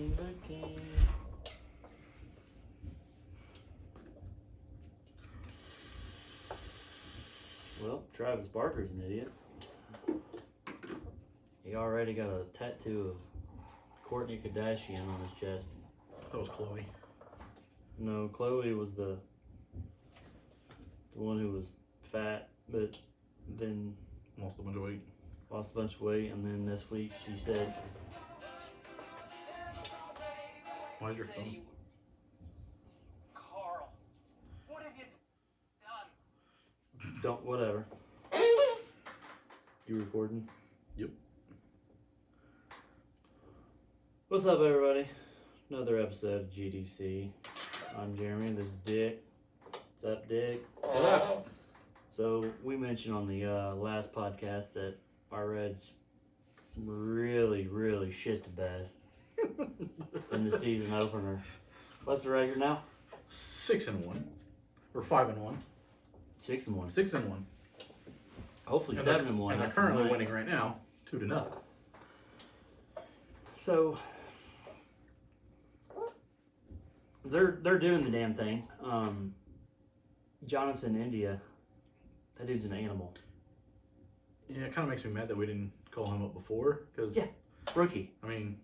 booking. Well, Travis Barker's an idiot. He already got a tattoo of Kourtney Kardashian on his chest. That was Chloe. No, Chloe was the one who was fat, but then Lost a bunch of weight. Lost a bunch of weight, and then this week she said, "Why is your phone?" Carl, what have you done? Don't, whatever. You recording? Yep. What's up, everybody? Another episode of GDC. I'm Jeremy. This is Dick. What's up, Dick? What's up? So we mentioned on the last podcast that our Reds really, really shit the bed in the season opener. What's the record now? 6-1, or 5-1. 6-1. 6-1. Hopefully And 7-1. And they're currently winning right now, 2-0. So they're doing the damn thing. Jonathan India, that dude's an animal. Yeah, it kind of makes me mad that we didn't call him up before. Cause, Yeah, rookie. I mean,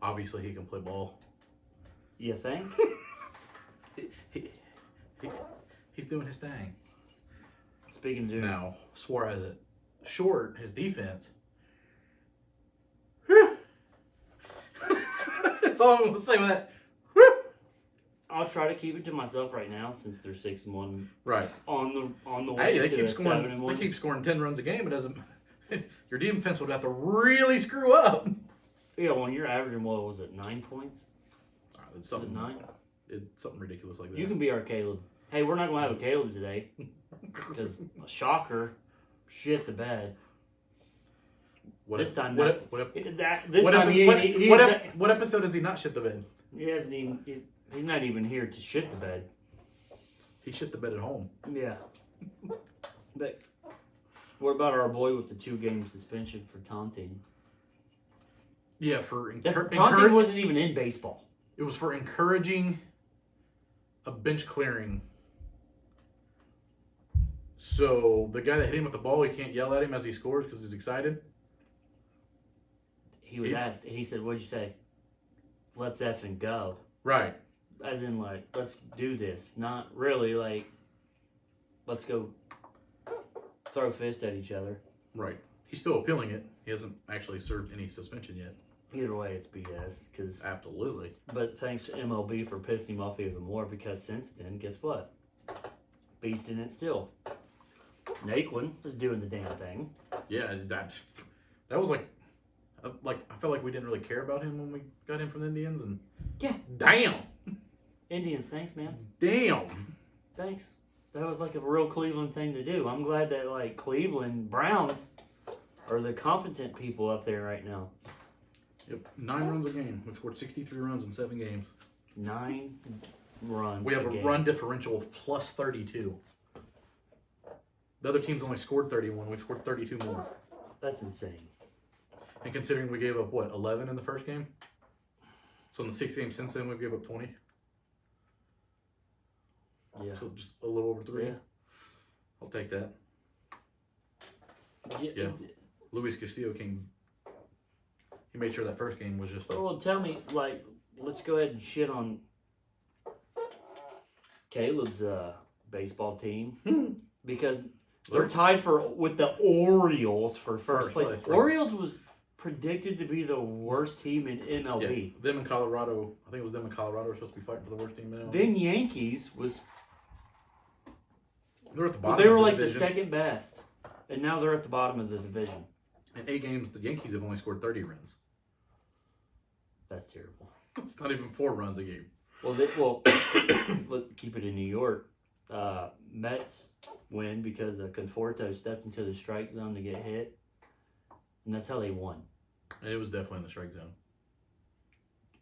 obviously he can play ball. You think? He's doing his thing. Speaking of doing Now, Suarez it short, his defense. That's all I'm going to say with that. I'll try to keep it to myself right now since they're 6-1 Right. on the way Hey, they to keep a scoring. 7-1. They keep scoring 10 runs a game. It doesn't. Your defense would have to really screw up. Yeah, when you're averaging, what was it, 9 points? It's Was it 9? It's something ridiculous like that. You can be our Caleb. Hey, we're not going to have a Caleb today because shocker, shit the bed. What This ep- time, what not- ep- what ep- That this what time epi- he, what- he's what not- ep- what episode has he not shit the bed? he hasn't even. He's not even here to shit the bed. He shit the bed at home. Yeah. But what about our boy with the 2-game suspension for taunting? Yeah, for Taunting wasn't even in baseball. It was for encouraging a bench clearing. So the guy that hit him with the ball, he can't yell at him as he scores because he's excited. He was asked. He said, "What'd you say? Let's effing go." Right. As in, like, let's do this. Not really, like, let's go throw fists at each other. Right. He's still appealing it. He hasn't actually served any suspension yet. Either way, it's BS. Absolutely. But thanks to MLB for pissing him off even more because since then, guess what? Beast in it still. Naquin is doing the damn thing. Yeah, that was like I felt like we didn't really care about him when we got him from the Indians, and Yeah. damn, Indians, thanks, man. damn. Thanks. That was like a real Cleveland thing to do. I'm glad that, like, Cleveland Browns are the competent people up there right now. Yep, 9 runs a game. We've scored 63 runs in 7 games. 9 runs. We have a game. run differential of plus 32. The other team's only scored 31. We've scored 32 more. That's insane. And considering we gave up, 11 in the first game? So in the 6 games since then, we've gave up 20. Yeah. So just a little over 3. Yeah. I'll take that. Yeah. Luis Castillo came. He made sure that first game was just Well, tell me, like, let's go ahead and shit on Caleb's baseball team because they're tied with the Orioles for first place. Right. Orioles was predicted to be the worst team in MLB. Yeah, them in Colorado. I think it was them in Colorado were supposed to be fighting for the worst team in MLB. Then Yankees was. They're at the bottom. They were of the like division. the second best, and now they're at the bottom of the division. In 8 games, the Yankees have only scored 30 runs. That's terrible. It's not even 4 runs a game. Well, let's keep it in New York. Mets win because Conforto stepped into the strike zone to get hit, and that's how they won. And it was definitely in the strike zone.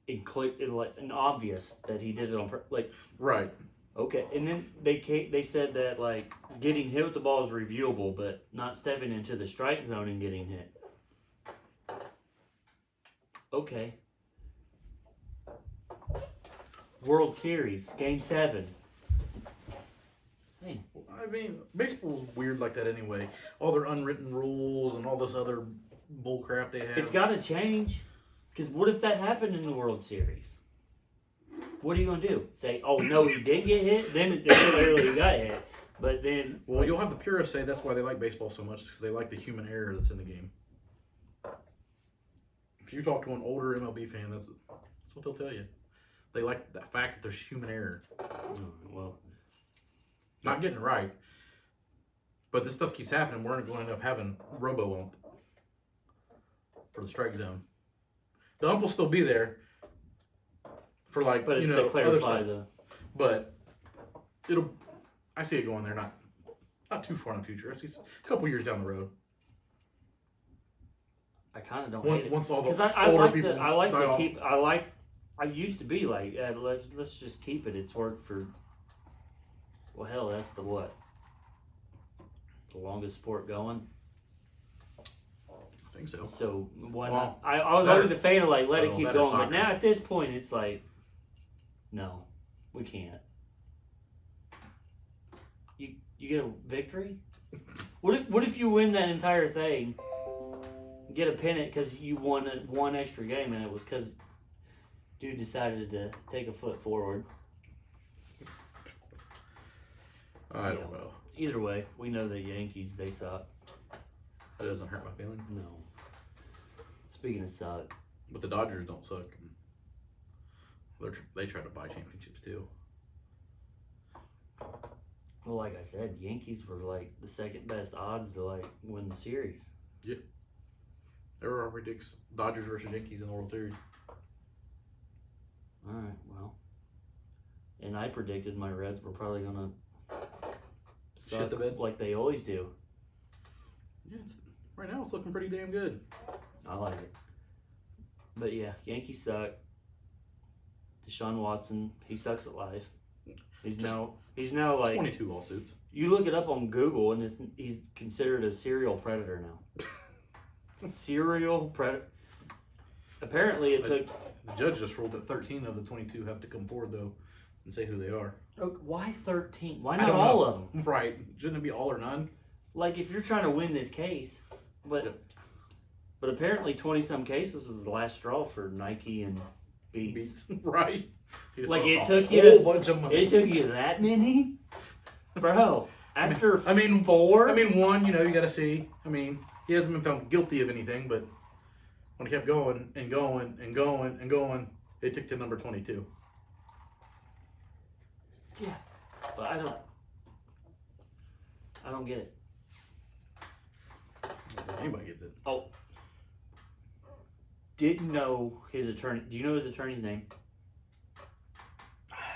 And obvious that he did it on like. Right. Okay, and then they said that, like, getting hit with the ball is reviewable, but not stepping into the strike zone and getting hit. Okay. World Series, Game 7. Hey, I mean, baseball's weird like that anyway. All their unwritten rules and all this other bull crap they have. it's got to change. Because what if that happened in the World Series? What are you going to do? Say, oh, no, he did get hit? Then clearly he got hit. But then... Well, you'll have the purists say that's why they like baseball so much, because they like the human error that's in the game. If you talk to an older MLB fan, that's what they'll tell you. They like the fact that there's human error. Well... Not getting it right. But this stuff keeps happening. We're going to end up having robo-ump for the strike zone. The ump will still be there for, like, But it's you to know, clarify other stuff. the... But I see it going there not too far in the future. I see a couple years down the road. I kind of don't hate it. Once all the Because I older like people to, I like die to off. keep, I used to be like, let's just keep it. It's worked for, well, hell, that's the what? The longest sport going. I think so. So why Well, not? I was better- always a fan of like, let it well, keep better going. But soccer. now at this point, it's like, no, we can't. You get a victory? What if you win that entire thing, get a pennant because you won one extra game and it was because dude decided to take a foot forward? I don't know. Either way, we know the Yankees, they suck. That doesn't hurt my feelings. No. Speaking of suck, But the Dodgers don't suck. They try to buy championships too. well, like I said, Yankees were like the second best odds to like win the series. There were ridiculous Dodgers versus Yankees in the World Series. All right, well, and I predicted my Reds were probably gonna suck Shit the bed. like they always do. Yeah, right now it's looking pretty damn good. I like it, but yeah, Yankees suck. Deshaun Watson, he sucks at life. He's now like 22 lawsuits. you look it up on Google and he's considered a serial predator now. Serial predator. Apparently, it took. The judge just ruled that 13 of the 22 have to come forward though and say who they are. Why 13? Why I not don't all know. of them? Right? Shouldn't it be all or none? Like if you're trying to win this case, but apparently 20-some cases was the last straw for Nike and Beats. Right? He just Like, lost it a took you whole to- bunch of money. It took you that many, bro. After I mean, 4. I mean, one, you got to see. I mean, he hasn't been found guilty of anything, but when he kept going and going and going and going, it took to number 22. Yeah, but I don't get it. Anybody gets it. Oh, didn't know his attorney. Do you know his attorney's name?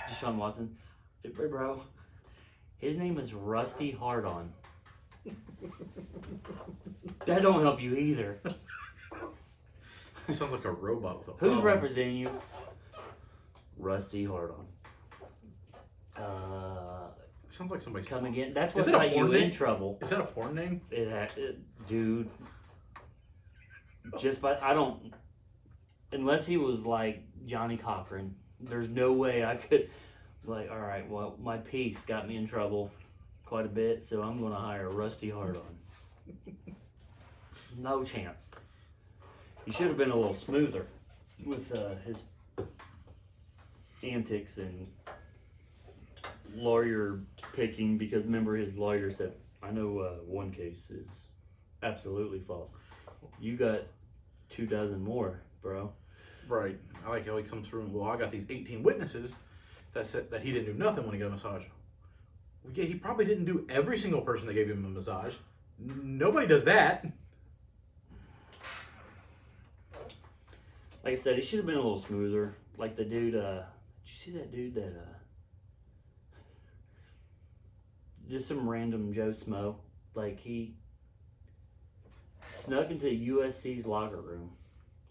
Deshaun Watson. Bro, his name is Rusty Hardon. That don't help you either. He sounds like a robot with a Who's problem. representing you? Rusty Hardon. Sounds like somebody's Come again. That's Is what it a got you porn in name? trouble. Is that a porn name? Dude. Just by I don't. Unless he was like Johnny Cochran, there's no way I could. Like, all right, well, my piece got me in trouble quite a bit, so I'm gonna hire Rusty Hardon. No chance. He should have been a little smoother with his antics and lawyer picking, because remember his lawyer said, I know one case is absolutely false. You got 24 more, bro. Right. I like how he comes through and, well, I got these 18 witnesses that said that he didn't do nothing when he got a massage. Well, yeah, he probably didn't do every single person that gave him a massage. Nobody does that. Like I said, he should have been a little smoother. Like the dude, did you see that dude that, just some random Joe Smo, like he snuck into USC's locker room,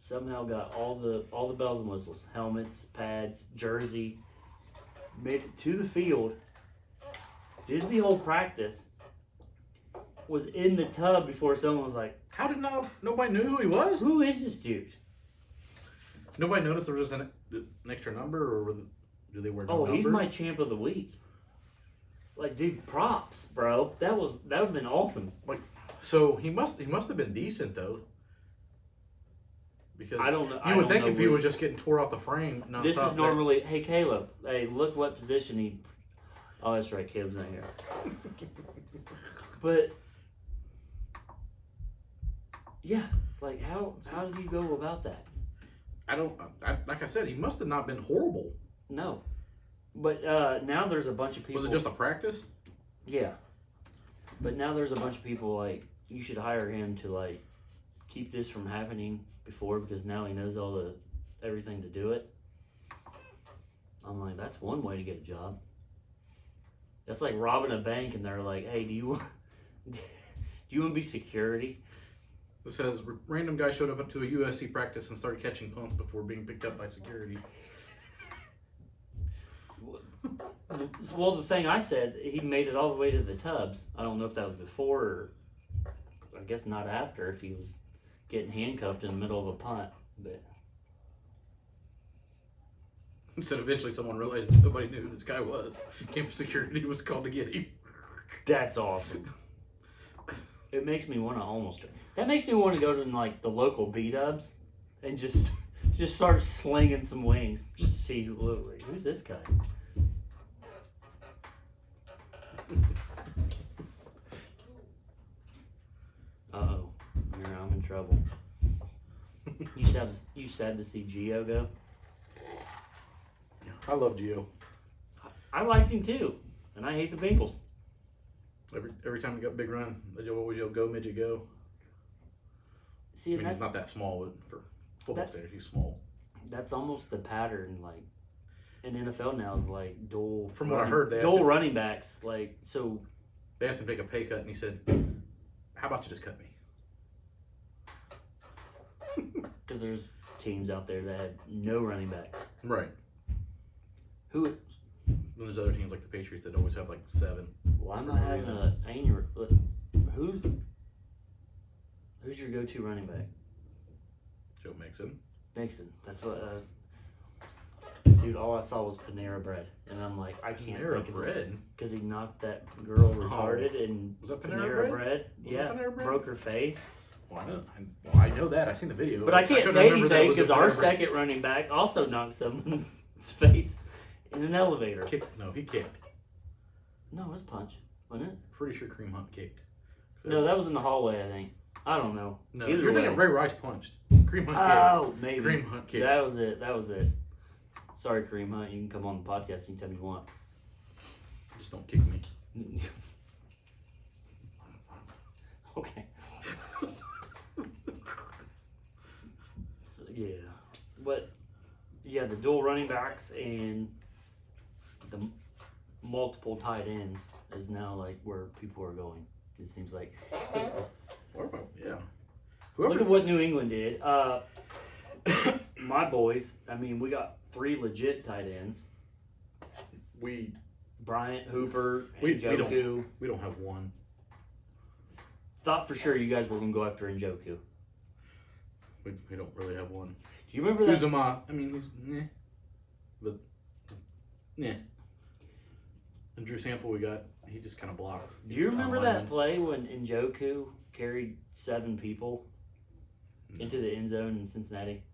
somehow got all the bells and whistles, helmets, pads, jersey, made it to the field, did the whole practice, was in the tub before someone was like, How did nobody knew who he was? who is this dude? Nobody noticed there was just an extra number, or Do they wear? Oh, No he's number? my champ of the week. Like, dude, props, bro. That would have been awesome. So he must have been decent though. Because I don't know. You would think if he was just getting tore off the frame. This is normally, hey Caleb, hey, look what position he. Oh, that's right, Caleb's not here. But yeah, like how do you go about that? Like I said, he must have not been horrible. No, but now there's a bunch of people. Was it just a practice? Yeah, but now there's a bunch of people like you should hire him to like keep this from happening before because now he knows everything to do it. I'm like, that's one way to get a job. That's like robbing a bank and they're like, hey, do you want to be security? It says random guy showed up to a USC practice and started catching punts before being picked up by security. Well, the thing I said, he made it all the way to the tubs. I don't know if that was before or I guess not after if he was getting handcuffed in the middle of a punt. But Said eventually someone realized that nobody knew who this guy was. Campus security was called to get him. that's awesome. It makes me want to That makes me want to go to like the local B-dubs and just start slinging some wings. Just see who's this guy. Uh-oh. I'm in trouble. You sad to see Gio go? I love Gio. I liked him too. And I hate the Bengals. Every time he got a big run, they always yell, "Go midget, go!" See, I mean, he's not that small, but for football standards, he's small. That's almost the pattern, like in NFL now is like dual. From what I heard, they dual running backs, like so. They asked him to take a pay cut, and he said, "How about you just cut me?" Because there's teams out there that have no running backs. Right. Who? And there's other teams like the Patriots that always have like 7. Why am I having a aneurysm? Who's your go-to running back? Joe Mixon. Mixon. That's what. Dude, all I saw was Panera Bread, and I'm like, I can't Panera think Bread? of it because he knocked that girl retarded and was that Panera Bread? Was Yeah, that Panera Bread? broke her face. Well, I know that. I seen the video. But I can't couldn't say remember that it anything was a because our Panera Bread. second running back also knocked someone's face in an elevator. No, he kicked. No, it was punch, wasn't it? Pretty sure Kareem Hunt kicked. No, that was in the hallway, I think. I don't know. No, Either you're way. thinking Ray Rice punched. Kareem Hunt kicked. Oh, maybe. Kareem Hunt kicked. That was it. Sorry, Kareem Hunt. You can come on the podcast anytime you want. Just don't kick me. Okay. So, yeah. But, yeah, the dual running backs and the multiple tight ends is now, like, where people are going. It seems like. Yeah. Look at what New England did. My boys, I mean, we got 3 legit tight ends. Bryant, Hooper, and Njoku. We don't have one. Thought for sure you guys were going to go after Njoku. We don't really have one. Do you remember that? Uzuma, I mean, he's but And Drew Sample we got, he just kind of blocks. Do you remember that play when Njoku carried 7 people into the end zone in Cincinnati?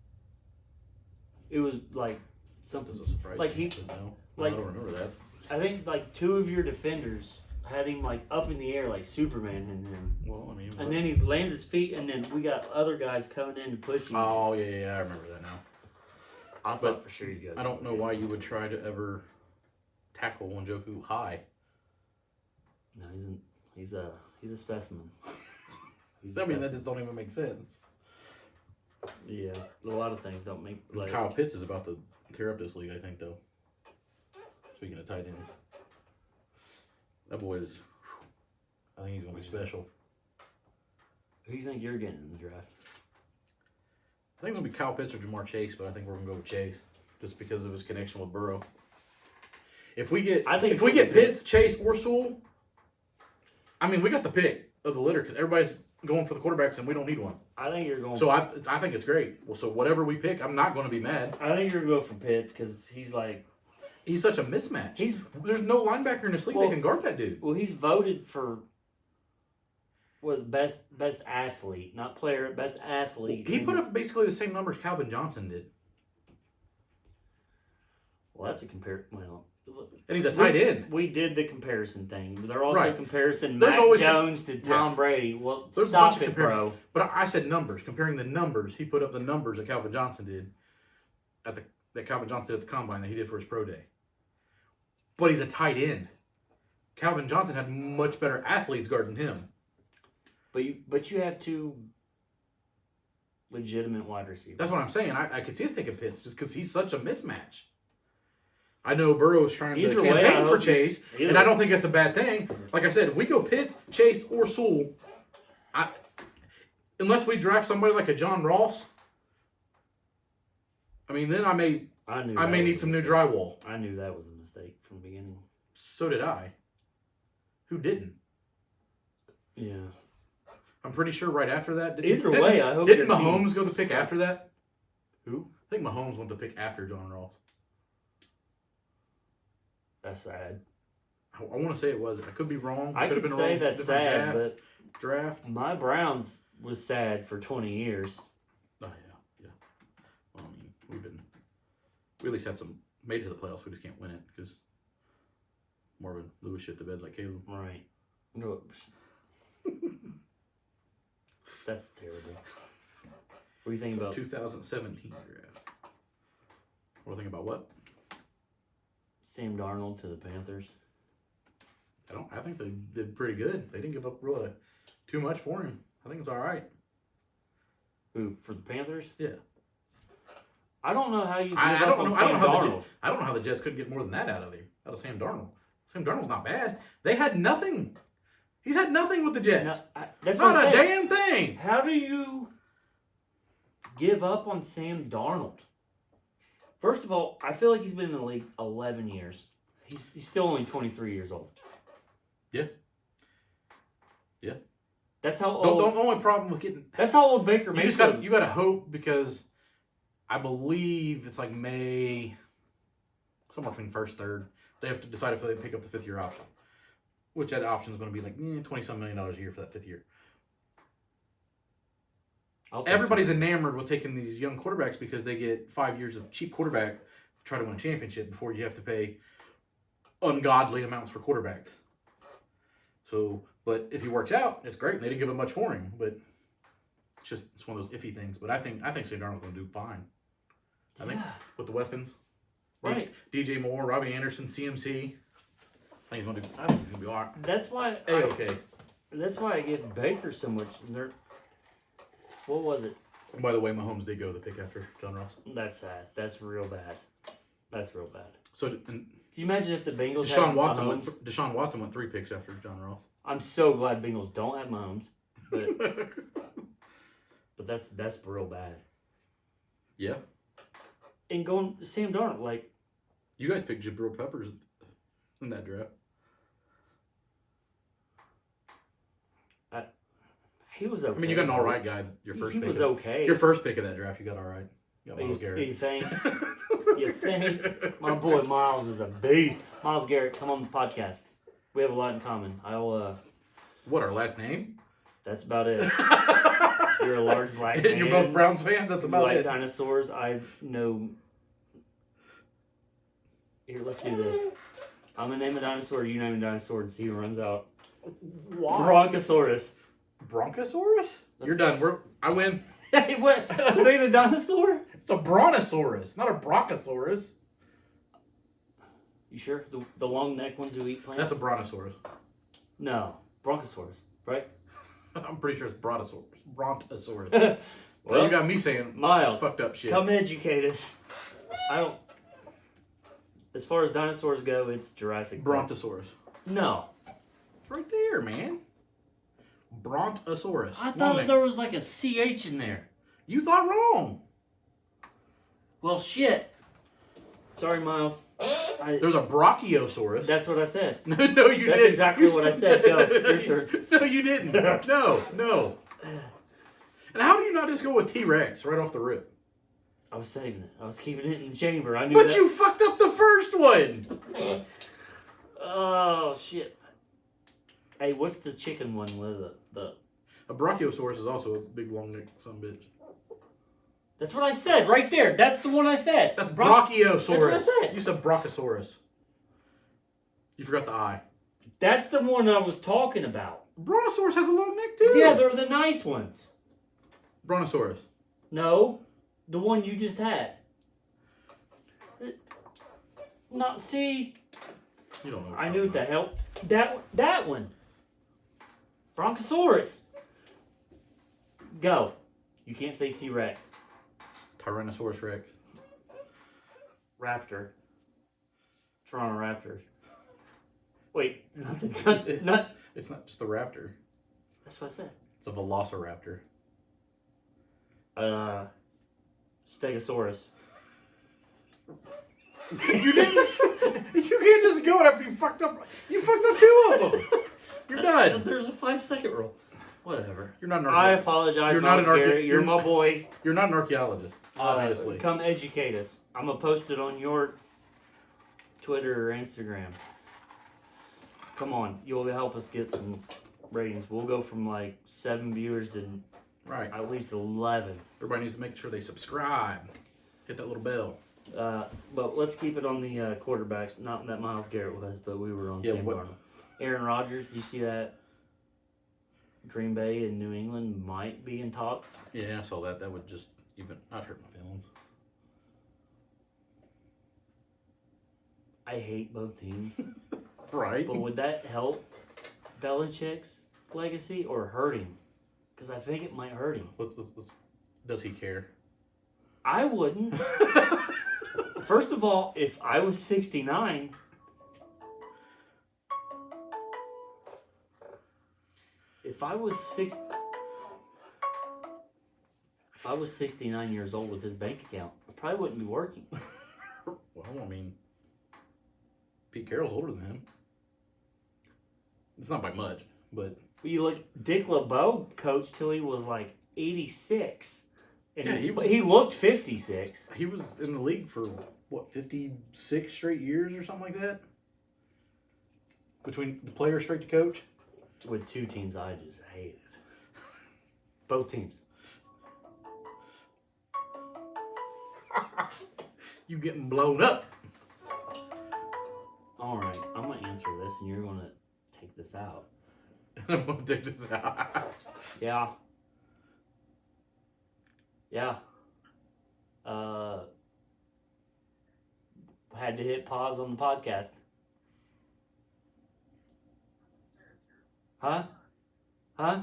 It was like something like he, no, like I don't remember that. I think like 2 of your defenders had him like up in the air like Superman in him. Well, I mean, and then he lands his feet, and then we got other guys coming in and pushing. Oh yeah, I remember that now. I thought for sure you guys. I don't know why you would try to ever tackle Njoku high. No, he's a specimen. That just don't even make sense. Yeah, a lot of things don't make. Like, Kyle Pitts is about to tear up this league, I think, though. Speaking of tight ends, that boy is. I think he's gonna be special. Who do you think you're getting in the draft? I think it's gonna be Kyle Pitts or Jamar Chase, but I think we're gonna go with Chase just because of his connection with Burrow. If we get Pitts, Chase, or Sewell, I mean, we got the pick of the litter because everybody's going for the quarterbacks and we don't need one. I think you're going. So I think it's great. Well, so whatever we pick, I'm not going to be mad. I think you're going to go for Pitts because he's like He's such a mismatch. There's no linebacker in this league that can guard that dude. Well, he's voted for best athlete, not player, best athlete. He put up basically the same numbers Calvin Johnson did. Well, that's a compare. Well, and he's a tight end. We did the comparison thing. They're also Right. comparing There's Mac always Jones to Tom Brady. Well, There's stop it, bro. But I said numbers. Comparing the numbers, he put up the numbers that Calvin Johnson did that Calvin Johnson did at the combine that he did for his pro day. But he's a tight end. Calvin Johnson had much better athletes guarding him. But you have two legitimate wide receivers. That's what I'm saying. I could see us taking Pitts just because he's such a mismatch. I know Burrow's trying to campaign for Chase, and I don't think that's a bad thing. Like I said, if we go Pitts, Chase, or Sewell, unless we draft somebody like a John Ross, I mean, then I may need some new drywall. I knew that was a mistake from the beginning. So did I. Who didn't? Yeah. I'm pretty sure right after that. I hope didn't Mahomes go the pick after that? Who? I think Mahomes went the pick after John Ross. That's sad. I want to say it was. I could be wrong. I could say that's sad, but draft. My Browns was sad for 20 years. Oh yeah. Well, I mean, we at least had made it to the playoffs. We just can't win it because Marvin Lewis shit the bed like Caleb. Right. No. That's terrible. What do you think about 2017 draft? What do you think about what? Sam Darnold to the Panthers? I think they did pretty good. They didn't give up really too much for him. I think it's all right. Who, for the Panthers? Yeah. I don't know how you give up on Sam Darnold. I don't know how the Jets couldn't get more than that out of Sam Darnold. Sam Darnold's not bad. They had nothing. He's had nothing with the Jets. No, that's not a damn thing. How do you give up on Sam Darnold? First of all, I feel like he's been in the league 11 years. He's still only 23 years old. Yeah. That's how old. The only problem with getting. That's how old Baker Mayfield. You got to hope because I believe it's like May, somewhere between first, third. They have to decide if they pick up the 5th year option, which that option is going to be like $20-some million a year for that 5th year. Everybody's enamored with taking these young quarterbacks because they get 5 years of cheap quarterback to try to win a championship before you have to pay ungodly amounts for quarterbacks. So, but if he works out, it's great. They didn't give him much for him, but it's one of those iffy things. But I think Sam Darnold's going to do fine. I think with the weapons, right? DJ Moore, Robbie Anderson, CMC. I think he's going to be all right. That's why. Okay. That's why I give Baker so much. What was it? By the way, Mahomes did go the pick after John Ross. That's sad. That's real bad. So, can you imagine if the Bengals Deshaun Watson went 3 picks after John Ross. I'm so glad Bengals don't have Mahomes, but that's real bad. Yeah. And going Sam Darnold, like you guys picked Jabril Peppers in that draft. He was okay. I mean, you got an all right guy. Your first pick. He was okay. Your first pick of that draft, you got all right. You got Myles Garrett. You think? You think? My boy Miles is a beast. Myles Garrett, come on the podcast. We have a lot in common. What, our last name? That's about it. You're a large black man. And you're both Browns fans? That's about it. it. Dinosaurs, I know. Here, let's do this. I'm going to name a dinosaur, you name a dinosaur, and see who runs out. Why? Bronchosaurus. Bronchosaurus? You're done. I win. Hey, what? Name a dinosaur? It's a brontosaurus, not a bronchosaurus. You sure? The long neck ones who eat plants? That's a brontosaurus. No. Bronchosaurus, right? I'm pretty sure it's brontosaurus. Brontosaurus. Well, you got me saying Miles, fucked up shit. Come educate us. As far as dinosaurs go, it's Jurassic Park. Brontosaurus. No. It's right there, man. Brontosaurus. I thought there was like a CH in there. You thought wrong. Well, shit. Sorry, Miles. There's a Brachiosaurus. That's what I said. No, you didn't. That's exactly what I said. No, you're sure. No, you didn't. No. And how do you not just go with T-Rex right off the rip? I was saving it. I was keeping it in the chamber. I knew But that. you fucked up the first one. Oh, shit. Hey, what's the chicken one with the... A brachiosaurus is also a big long neck son of a bitch. That's what I said right there. That's the one I said. That's brachiosaurus. That's what I said. You said brachiosaurus. You forgot the I. That's the one I was talking about. Brontosaurus has a long neck too. Yeah, they're the nice ones. Brontosaurus. No, the one you just had. Not see. You don't know. What I you're knew what talking the hell. That one. Bronchosaurus. Go. You can't say T-Rex. about. Tyrannosaurus Rex. Raptor. Toronto Raptors. Wait, It's not just a raptor. That's what I said. It's a velociraptor. Stegosaurus. You didn't. You can't just go after you fucked up. You fucked up 2 of them. You're done. There's a 5-second rule. Whatever. You're not an I archaeologist. apologize, You're not Miles an archae- Garrett. You're you're- my boy. You're not an archaeologist, obviously. Come educate us. I'm going to post it on your Twitter or Instagram. Come on. You'll help us get some ratings. We'll go from like 7 viewers to Right. at least 11. Everybody needs to make sure they subscribe. Hit that little bell. But let's keep it on the quarterbacks. Not that Miles Garrett was, but we were on Yeah, Sam what- Darnold. Aaron Rodgers, do you see that? Green Bay and New England might be in talks. Yeah, I saw that. That would just even not hurt my feelings. I hate both teams. Right. But would that help Belichick's legacy or hurt him? Because I think it might hurt him. Let's, does he care? I wouldn't. First of all, if I was 69, if I was 69 years old with his bank account, I probably wouldn't be working. Well, I mean, Pete Carroll's older than him. It's not by much, but You look, Dick LeBeau coached till he was like 86. And Yeah, he looked 56. he was in the league for, what, 56 straight years or something like that? Between the player straight to coach? With 2 teams I just hated. Both teams. You getting blown up. Alright, I'm going to answer this and you're going to take this out. I'm going to take this out. Yeah. Yeah. Had to hit pause on the podcast. Huh? Huh?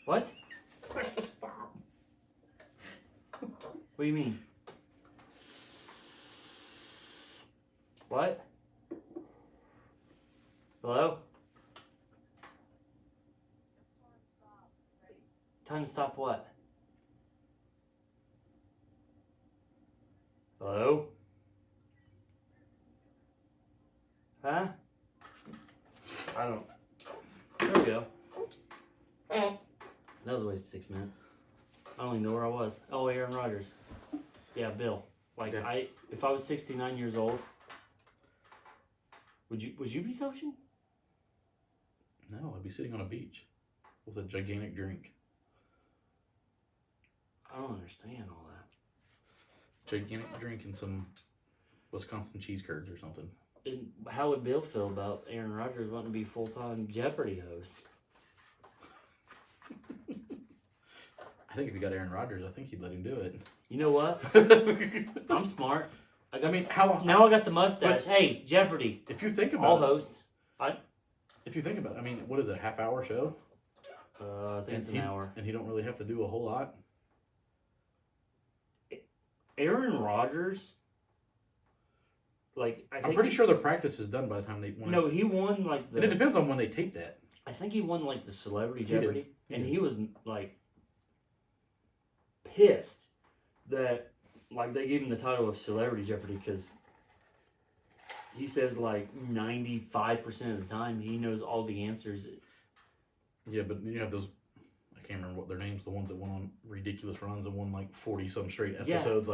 What? Stop. What do you mean? What? Hello? Time to stop what? Hello? Huh? I don't. There we go. That was a waste of 6 minutes. I don't even know where I was. Oh, Aaron Rodgers. Yeah, Bill. Like Yeah. if I was 69 years old, would you be coaching? No, I'd be sitting on a beach with a gigantic drink. I don't understand all that. Gigantic drink and some Wisconsin cheese curds or something. And how would Bill feel about Aaron Rodgers wanting to be full-time Jeopardy host? I think if you got Aaron Rodgers, I think he'd let him do it. You know what? I'm smart. I mean, how long? Now I got the mustache. Hey, Jeopardy. If you think All about it, hosts. if you think about it, I mean, what is it? Half-hour show? I think it's an hour. And he don't really have to do a whole lot. Aaron Rodgers. Like I think I'm pretty sure the practice is done by the time they. No, he won like And it the. depends on when they tape that. I think he won like the Celebrity He did. Jeopardy, He and did. he was like pissed that like they gave him the title of Celebrity Jeopardy because he says like 95% of the time he knows all the answers. Yeah, but you have those. I can't remember what their names. The ones that went on ridiculous runs and won like 40-some straight episodes.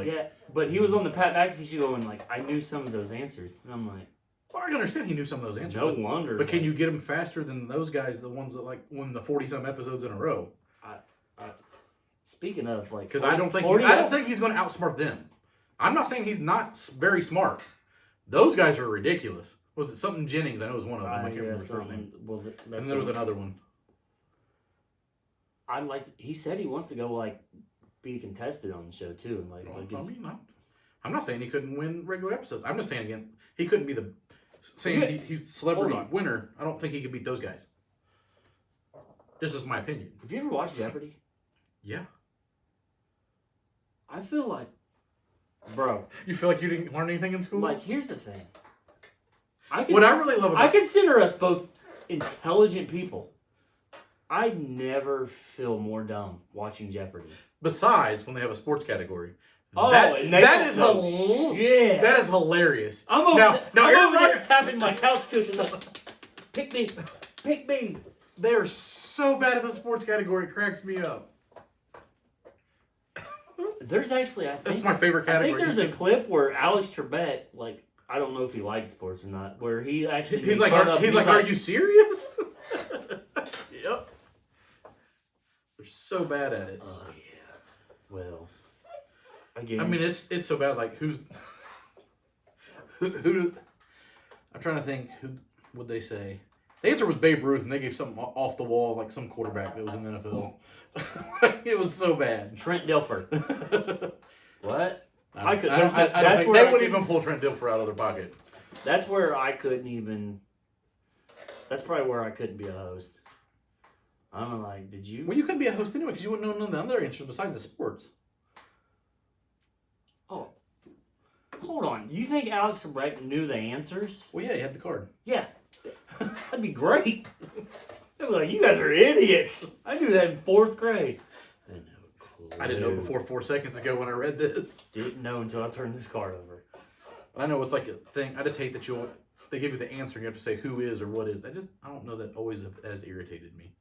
But he was on the Pat McAfee show and like I knew some of those answers, and I'm like, well, I can understand he knew some of those answers. no wonder. But can you get him faster than those guys? The ones that like won the 40-some episodes in a row. Speaking of like, because I don't think he's going to outsmart them. I'm not saying he's not very smart. Those guys are ridiculous. Was it something Jennings? I know it was one of them. I can't remember his first name. And there was another one. He said he wants to go like be contested on the show too, and I'm not saying he couldn't win regular episodes. I'm just saying again, he couldn't be he's the celebrity winner. I don't think he could beat those guys. This is my opinion. Have you ever watched Jeopardy? Yeah. I feel like, bro. You feel like you didn't learn anything in school? Like, here's the thing. I really love about I consider us both intelligent people. I never feel more dumb watching Jeopardy. Besides when they have a sports category. That is hilarious. I'm over there tapping my couch cushion like, pick me. They are so bad at the sports category, it cracks me up. There's actually, that's my favorite category. I think there's a clip where Alex Trebek, like, I don't know if he likes sports or not, where he actually he's like, are you serious? Yep. They're so bad at it. Oh yeah. Well, again, I mean, it's so bad. Like, who? I'm trying to think. Who would they say? The answer was Babe Ruth, and they gave something off the wall, like some quarterback that was in the NFL. It was so bad. Trent Dilfer. What? They wouldn't even pull Trent Dilfer out of their pocket. That's where I couldn't even. That's probably where I couldn't be a host. I'm like, did you? Well, you couldn't be a host anyway because you wouldn't know none of the other answers besides the sports. Oh, hold on. You think Alex Trebek knew the answers? Well, yeah, he had the card. Yeah. That'd be great. I'd be like, you guys are idiots. I knew that in 4th grade. I didn't know before 4 seconds ago when I read this. Didn't know until I turned this card over. I know it's like a thing. I just hate that they give you the answer and you have to say who is or what is. I don't know that always has irritated me.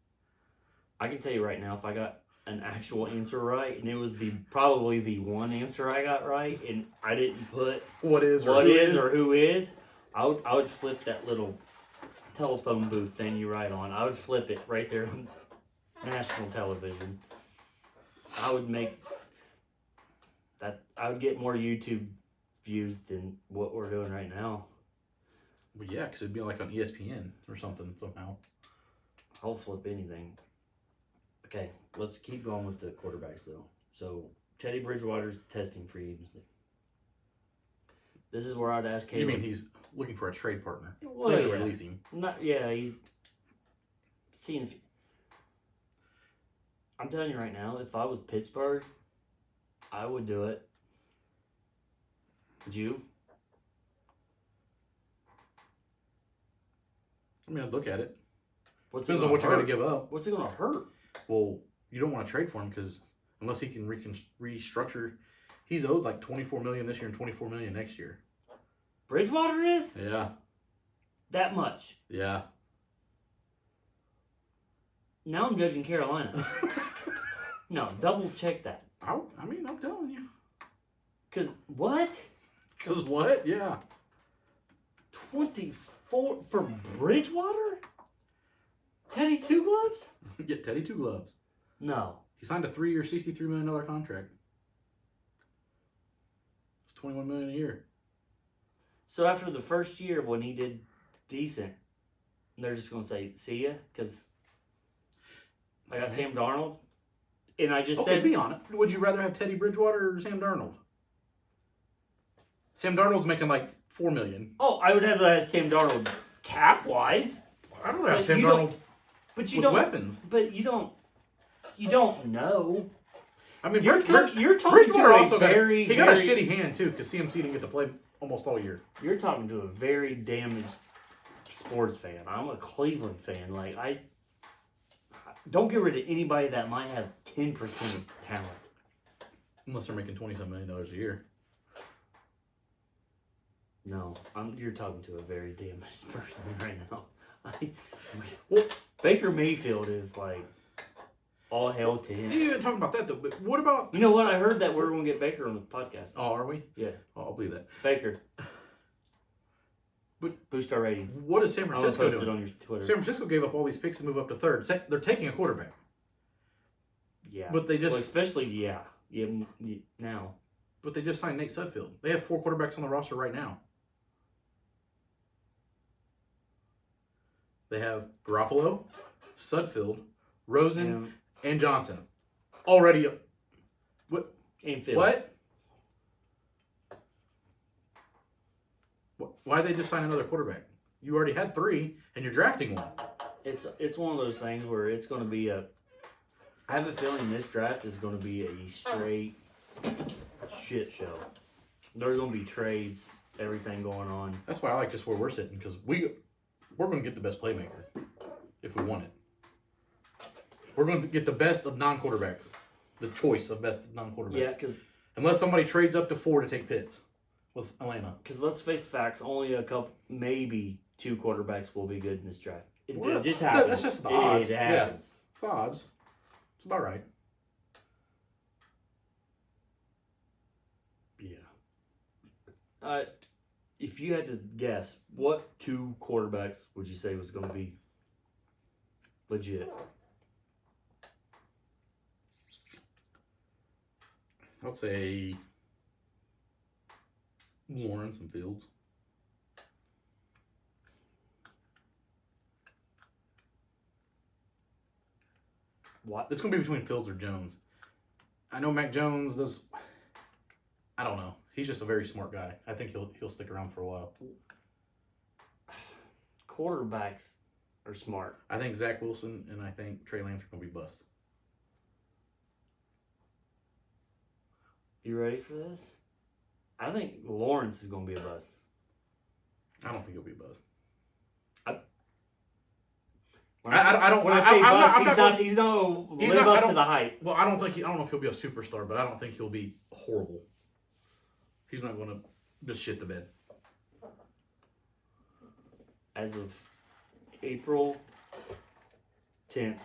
I can tell you right now, if I got an actual answer right, and it was probably the one answer I got right, and I didn't put what is or who is, I would flip that little telephone booth thing you write on. I would flip it right there on national television. I would make that. I would get more YouTube views than what we're doing right now. Well, yeah, because it'd be like on ESPN or something somehow. I'll flip anything. Okay, let's keep going with the quarterbacks though. So Teddy Bridgewater's testing free agency. This is where I'd ask Caleb. You mean he's looking for a trade partner? Well, yeah. Release him. He's seeing if. I'm telling you right now, if I was Pittsburgh, I would do it. Would you? I mean, I'd look at it. Depends on what you're going to give up. What's it going to hurt? Well, you don't want to trade for him because unless he can restructure, he's owed like $24 million this year and $24 million next year. Bridgewater is? Yeah. That much? Yeah. Now I'm judging Carolina. No, double check that. I'm telling you. Because what? Because what? Yeah. 24 for Bridgewater? Teddy Two Gloves? Yeah, Teddy Two Gloves. No. He signed a 3-year, $63 million contract. It's $21 million a year. So after the first year when he did decent, they're just going to say, see ya? Because I got Sam Darnold. And I just said... be honest. Would you rather have Teddy Bridgewater or Sam Darnold? Sam Darnold's making like $4 million. Oh, I would have to have Sam Darnold cap-wise. I'd rather have Sam Darnold with weapons. But you don't know. I mean, you're talking Bridgewater also got a very shitty hand too because CMC didn't get to play almost all year. You're talking to a very damaged sports fan. I'm a Cleveland fan. Like, I don't get rid of anybody that might have 10% of talent. Unless they're making $27 million a year. No, you're talking to a very damaged person right now. Well, Baker Mayfield is like... all hail to You him. ain't even talking about that though. But what about? You know what? I heard that we're going to get Baker on the podcast. Oh, are we? Yeah. Oh, I'll believe that. Baker. But boost our ratings. What is San I'm going to Francisco post it doing? on your Twitter. San Francisco gave up all these picks to move up to third. They're taking a quarterback. Yeah. But they just Well, especially, yeah. Now. But they just signed Nate Sudfeld. They have 4 quarterbacks on the roster right now. They have Garoppolo, Sudfeld, Rosen, and Johnson. Already. What? And Fields. What? Why did they just sign another quarterback? You already had 3, and you're drafting one. It's one of those things where it's going to be a... I have a feeling this draft is going to be a straight shit show. There's going to be trades, everything going on. That's why I like just where we're sitting, because we're going to get the best playmaker if we want it. We're going to get the best of non-quarterbacks. The choice of best of non-quarterbacks. Yeah, because... Unless somebody trades up to 4 to take Pitts with Atlanta. Because let's face the facts, only a couple, maybe 2 quarterbacks will be good in this draft. It Well, just happens. that's just the odds. It happens. It's the odds. It's about right. Yeah. If you had to guess, what 2 quarterbacks would you say was going to be legit? I'd say Lawrence and Fields. What? It's going to be between Fields or Jones. I know Mac Jones does. I don't know. He's just a very smart guy. I think he'll stick around for a while. Quarterbacks are smart. I think Zach Wilson and I think Trey Lance are going to be busts. You ready for this? I think Lawrence is going to be a bust. I don't think he'll be a bust. When I say bust, he's not going to live up to the hype. Well, I don't know if he'll be a superstar, but I don't think he'll be horrible. He's not going to just shit the bed. As of April 10th,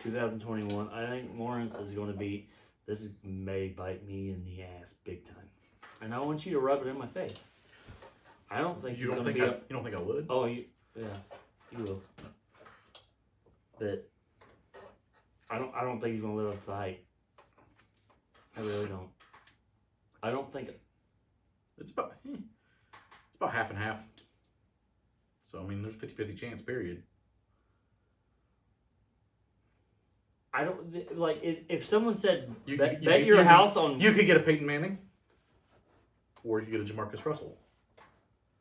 2021, I think Lawrence is going to be... may bite me in the ass big time. And I want you to rub it in my face. I don't think You don't think I would? Oh, yeah, you will. But I don't think he's gonna live up to the hype. I really don't. I don't think It's about half and half. So I mean, there's 50-50 chance. Period. I don't like if someone said You bet your house on. You could get a Peyton Manning, or you could get a Jamarcus Russell.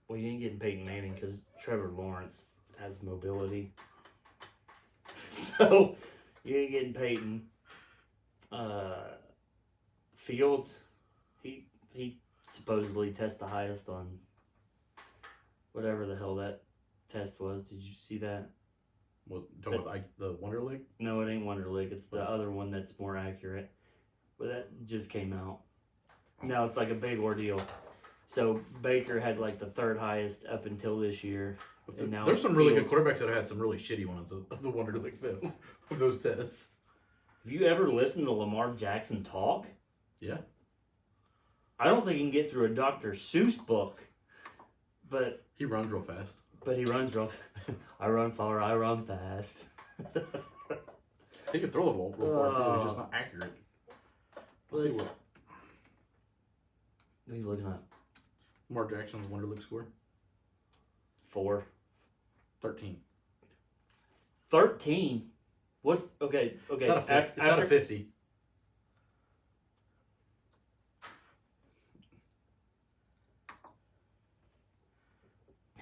Well, you ain't getting Peyton Manning because Trevor Lawrence has mobility. So you ain't getting Peyton. Fields, he supposedly tests the highest on whatever the hell that test was. Did you see that? What, talking about the Wonder League? No, it ain't Wonder League. It's the other one that's more accurate. But that just came out. No, it's like a big ordeal. So Baker had like the 3rd highest up until this year. And now There's some really good Fields- quarterbacks that have had some really shitty ones of the Wonder League film of those tests. Have you ever listened to Lamar Jackson talk? Yeah. I don't think he can get through a Dr. Seuss book. But He runs real fast. he runs rough. I run far, I run fast. He can throw the ball real far too. He's just not accurate. Let's see what What are you looking at? Lamar Jackson's Wonder League score. 4. 13. 13? What's... Okay. It's out of 50.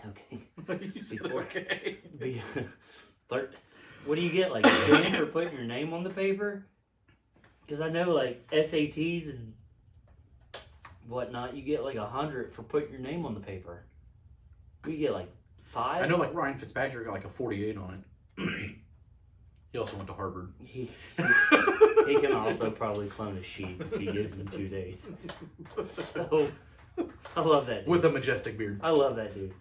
Okay. You said Before- okay. What do you get? Like a 10 for putting your name on the paper? Because I know like SATs and whatnot, you get like 100 for putting your name on the paper. You get like 5? I know like Ryan Fitzpatrick got like a 48 on it. He also went to Harvard. He can also probably clone a sheep if you give him 2 days. So, I love that dude. With a majestic beard. I love that dude.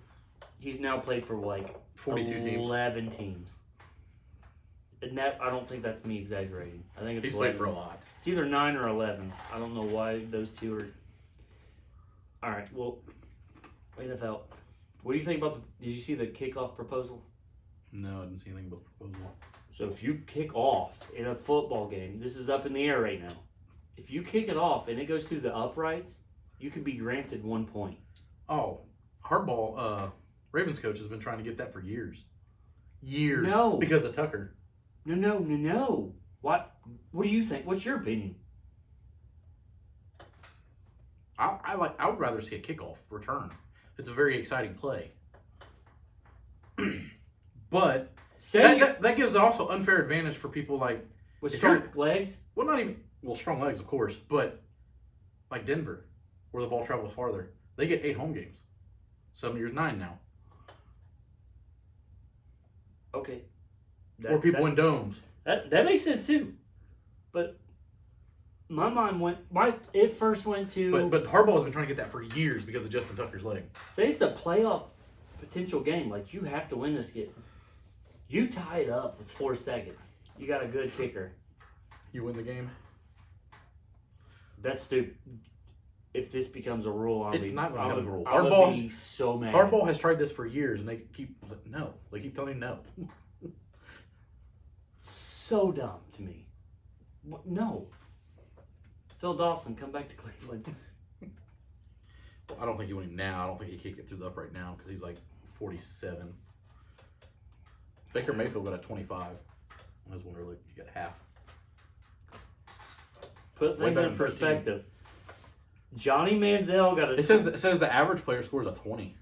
He's now played for like 42 teams. 11 teams. And that, I don't think that's me exaggerating. I think it's He's 11. played for a lot. It's either 9 or 11. I don't know why those two are. All right, well, NFL. What do you think about the? Did you see the kickoff proposal? No, I didn't see anything about the proposal. So if you kick off in a football game, this is up in the air right now. If you kick it off and it goes through the uprights, you could be granted 1 point. Oh, Hardball, Ravens coach has been trying to get that for years. Years. No. Because of Tucker. No. What do you think? What's your opinion? I would rather see a kickoff return. It's a very exciting play. But that gives also unfair advantage for people like with strong legs. Well, not even strong legs, of course, but like Denver, where the ball travels farther, they get 8 home games. Some years 9 now. Okay. Or people in domes. That makes sense too, but my mind went. It first went to. But Harbaugh has been trying to get that for years because of Justin Tucker's leg. Say it's a playoff potential game. Like, you have to win this game. You tie it up with 4 seconds. You got a good kicker. You win the game. That's stupid. If this becomes a rule, It's not going to become a rule. I would be so mad. Harbaugh has tried this for years, and they keep telling him no. So dumb to me. No. Phil Dawson, come back to Cleveland. I don't think he went now. I don't think he can get through the upright now because he's like 47. Baker Mayfield got a 25. I was wondering, like, you got half. Put things in perspective. Johnny Manziel got a. It says the average player scores a 20.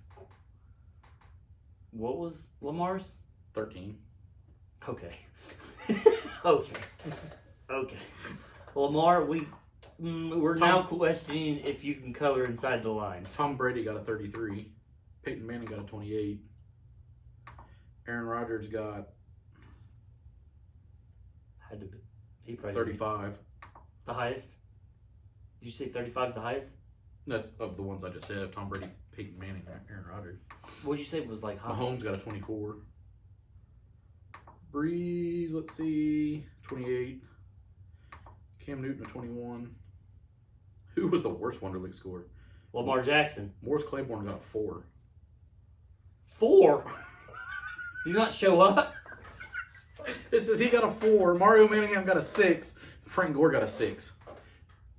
What was Lamar's? 13. Okay. Okay. Lamar, we're now questioning if you can color inside the lines. Tom Brady got a 33. Peyton Manning got a 28. Aaron Rodgers got Had to be. He probably 35. The highest? Did you say 35 is the highest? That's of the ones I just said. Of Tom Brady, Peyton Manning, Aaron Rodgers. What did you say was like high? Mahomes got a 24. Breeze, let's see, 28. Cam Newton a 21. Who was the worst Wonder League scorer? Lamar Jackson. Morris Claiborne got a 4. 4? You not show up? It says he got a 4. Mario Manningham got a 6. Frank Gore got a 6.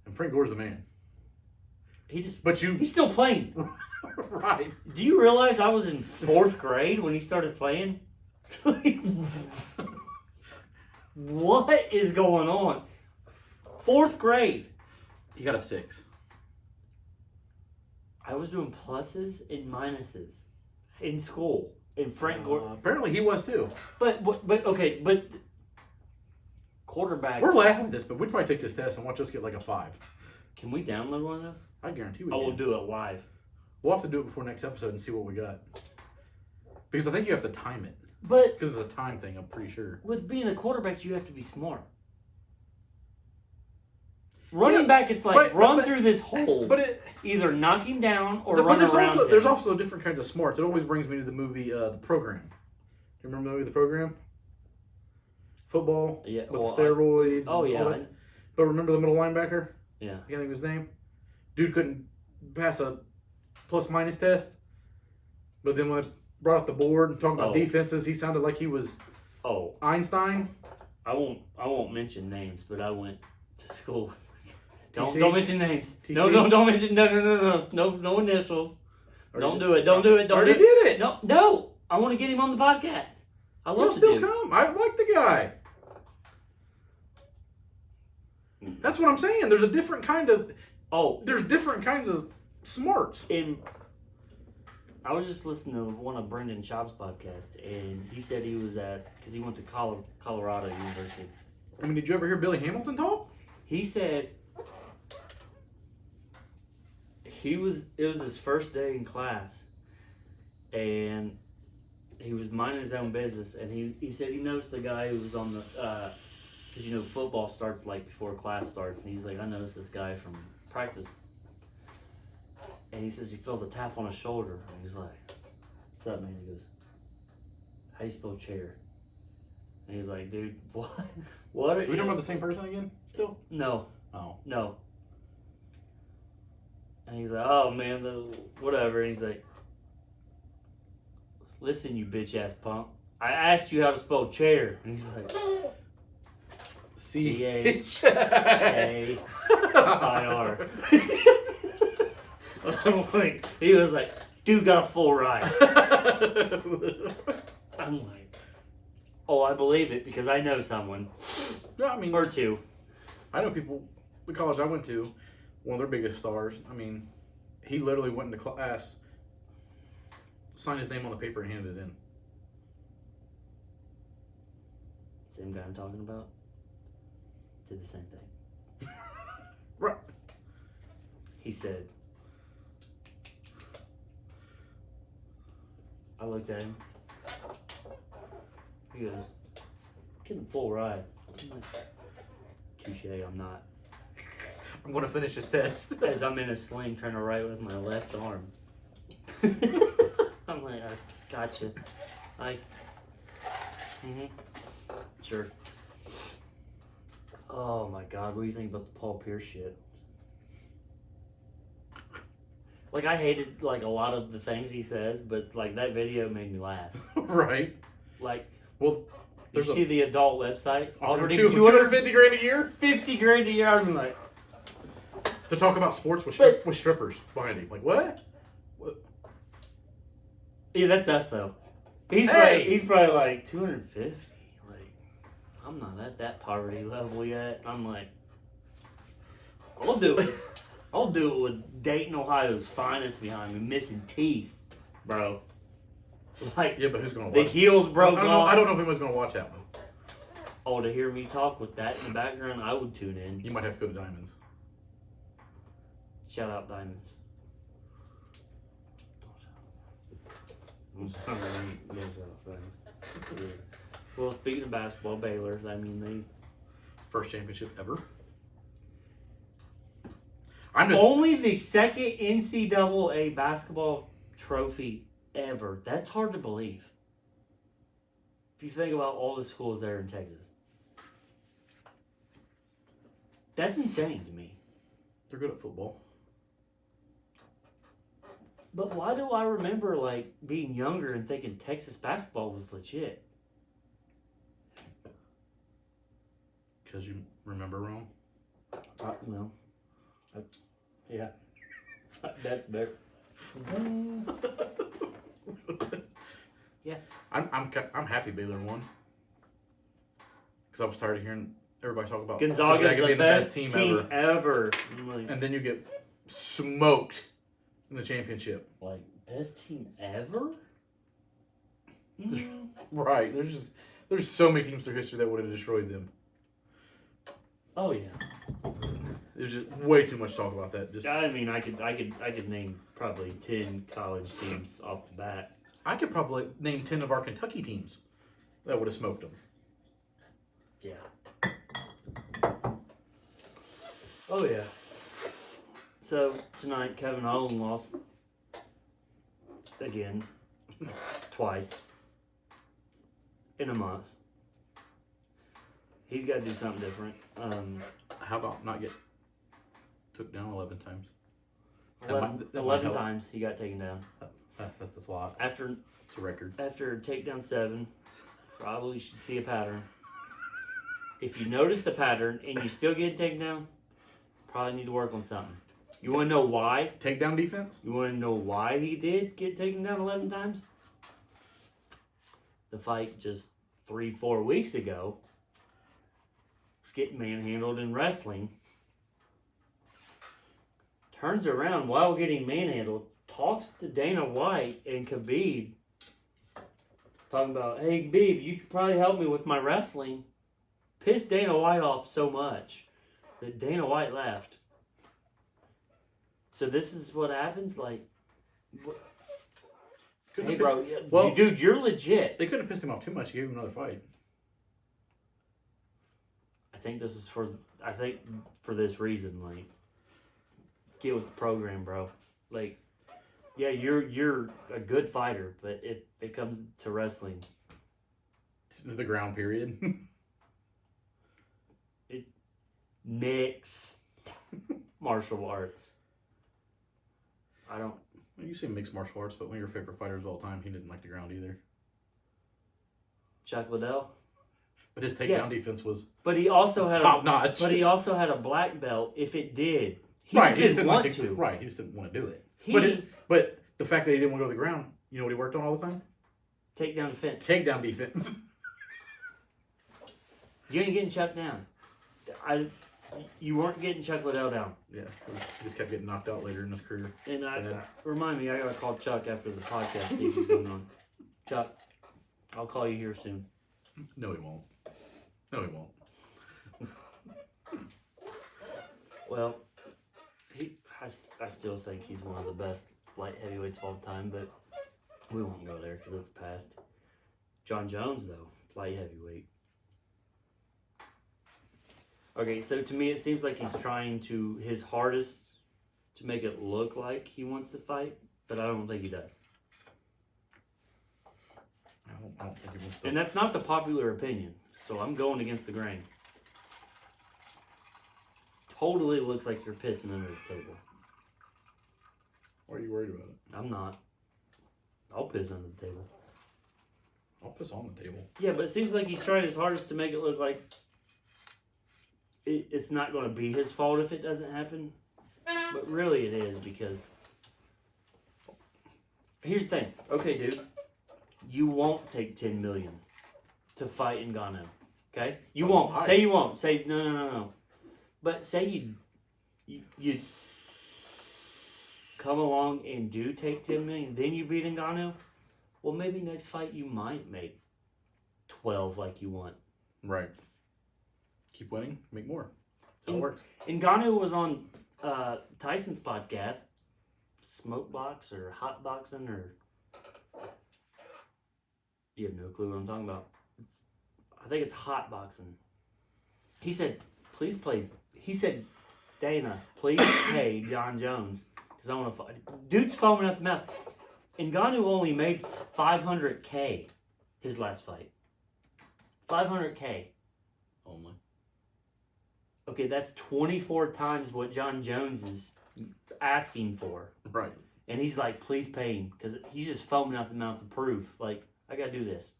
And Frank Gore's the man. He's He's still playing. Right. Do you realize I was in 4th grade when he started playing? What is going on? 4th grade. He got a 6. I was doing pluses and minuses in school. And Frank Gore. Apparently he was too. But quarterback. We're laughing at this, but we'd probably take this test and watch us get like a 5. Can we download one of those? I guarantee we I can. will do it live. We'll have to do it before next episode and see what we got. Because I think you have to time it. But Because it's a time thing, I'm pretty sure. with being a quarterback, you have to be smart. Running back, it's like run through this hole. But either knock him down or run there's around him. there's also different kinds of smarts. It always brings me to the movie The Program. Do you remember the movie The Program? Football with the steroids. Oh and yeah. all that. But remember the middle linebacker? Yeah. I can't think of his name. Dude couldn't pass a plus-minus test. But then when I brought up the board and talking about defenses, he sounded like he was Einstein. I won't mention names, but I went to school. TC? Don't mention names. TC? No, don't mention no initials. Don't do it. Don't do it. Don't already do it. did it. No. I want to get him on the podcast. I love He'll to still do. come. I like the guy. That's what I'm saying. There's a different kind of. There's different kinds of smarts. I was just listening to one of Brendan Schaub's podcast, and he said he was because he went to Colorado University. I mean, did you ever hear Billy Hamilton talk? He said it was his first day in class, and he was minding his own business, and he said he noticed the guy who was on the because football starts like before class starts, and he's like, I noticed this guy from practice. And he says he feels a tap on his shoulder. And he's like, what's up, man? He goes, how do you spell chair? And he's like, dude, what? What? Are we talking about the same person again? Still? No, Oh. no. And he's like, oh man, whatever. And he's like, listen, you bitch ass punk. I asked you how to spell chair. And he's like, C-H-A-I-R. I'm like, he was like, dude got a full ride. I'm like, oh, I believe it because I know someone. Yeah, I mean, Or two. I know people, the college I went to, one of their biggest stars, I mean, he literally went into class, signed his name on the paper and handed it in. Same guy I'm talking about did the same thing. Right. He said, I looked at him. He goes, getting full ride. I'm like, touche, I'm not. I'm going to finish this test. As I'm in a sling trying to write with my left arm. I'm like, I gotcha. Sure. Oh my god, what do you think about the Paul Pierce shit? Like, I hated, like, a lot of the things he says, but, like, that video made me laugh. Right. Like, well, you see the adult website? Offering 250 grand a year? 50 grand a year. I was like, to talk about sports with strippers behind him. Like, what? Yeah, that's us, though. He's probably like, 250? Like, I'm not at that poverty level yet. I'm like, I'll do it. I'll do it with Dayton, Ohio's finest behind me, missing teeth, bro. Like, yeah, but who's going to the watch heels broke off. I don't know if anyone's going to watch that one. Oh, to hear me talk with that in the background, I would tune in. You might have to go to Diamonds. Shout out Diamonds. Well, speaking of basketball, Baylor, I mean, they... First championship ever. Only the second NCAA basketball trophy ever. That's hard to believe. If you think about all the schools there in Texas. That's insane to me. They're good at football. But why do I remember, like, being younger and thinking Texas basketball was legit? Because you remember wrong? Yeah. That's better. Yeah. I'm happy Baylor won. Because I was tired of hearing everybody talk about Gonzaga's being the best team ever. And then you get smoked in the championship. Like, best team ever? Right. There's so many teams through history that would have destroyed them. Oh yeah. There's just way too much talk about that. I mean, I could name probably 10 college teams off the bat. I could probably name 10 of our Kentucky teams that would have smoked them. Yeah. Oh yeah. So tonight, Kevin Owen lost again, twice in a month. He's got to do something different. How about not get took down 11 times? 11 times he got taken down. That's a lot. It's a record. After takedown 7, probably should see a pattern. If you notice the pattern and you still get taken down, probably need to work on something. You want to know why? Takedown defense? You want to know why he did get taken down 11 times? The fight just 3-4 weeks ago was getting manhandled in wrestling. Turns around while getting manhandled, talks to Dana White and Khabib, talking about, hey Khabib, you could probably help me with my wrestling. Pissed Dana White off so much that Dana White left. So this is what happens? Like, hey bro, well, dude, you're legit. They couldn't have pissed him off too much. He gave him another fight. I think for this reason, like, get with the program, bro. Like, yeah, you're a good fighter, but if it comes to wrestling, The ground period. Mix martial arts. I don't. You say mixed martial arts, but one of your favorite fighters of all time, he didn't like the ground either. Chuck Liddell. But his takedown defense was But he also had top notch. But he also had a black belt. If it did, he right, just he didn't didn't want like to. Right, he just didn't want to do it. He But the fact that he didn't want to go to the ground, you know what he worked on all the time? takedown defense. Takedown defense. You ain't getting Chuck down. You weren't getting Chuck Liddell down. Yeah, he just kept getting knocked out later in his career. And Sad. remind me, I gotta call Chuck after the podcast, see what's going on. Chuck, I'll call you here soon. No, he won't. No, he won't. Well, I still think he's one of the best light heavyweights of all time, but we won't go there because it's past. John Jones, though, light heavyweight. Okay, so to me, it seems like he's trying his hardest to make it look like he wants to fight, but I don't think he does. I don't think he wants to. And that's not the popular opinion, so I'm going against the grain. Totally looks like you're pissing under the table. Why are you worried about it? I'm not. I'll piss under the table. I'll piss on the table. Yeah, but it seems like he's trying his hardest to make it look like it's not going to be his fault if it doesn't happen. But really it is, because here's the thing. Okay, dude. You won't take $10 million to fight in Ghana. Okay? You won't. Say you won't. Say no. But say you come along and do take 10 million, then you beat Ngannou. Well, maybe next fight you might make 12 like you want. Right. Keep winning, make more. That's how it works. Ngannou was on Tyson's podcast, Smoke Box or Hot Boxing, or you have no clue what I'm talking about. I think it's Hot Boxing. He said, please play. He said, Dana, please pay John Jones because I want to fight. Dude's foaming at the mouth. Ngannou only made $500K his last fight. $500K. Only. Okay, that's 24 times what John Jones is asking for. Right. And he's like, please pay him. Because he's just foaming out the mouth to prove. Like, I got to do this.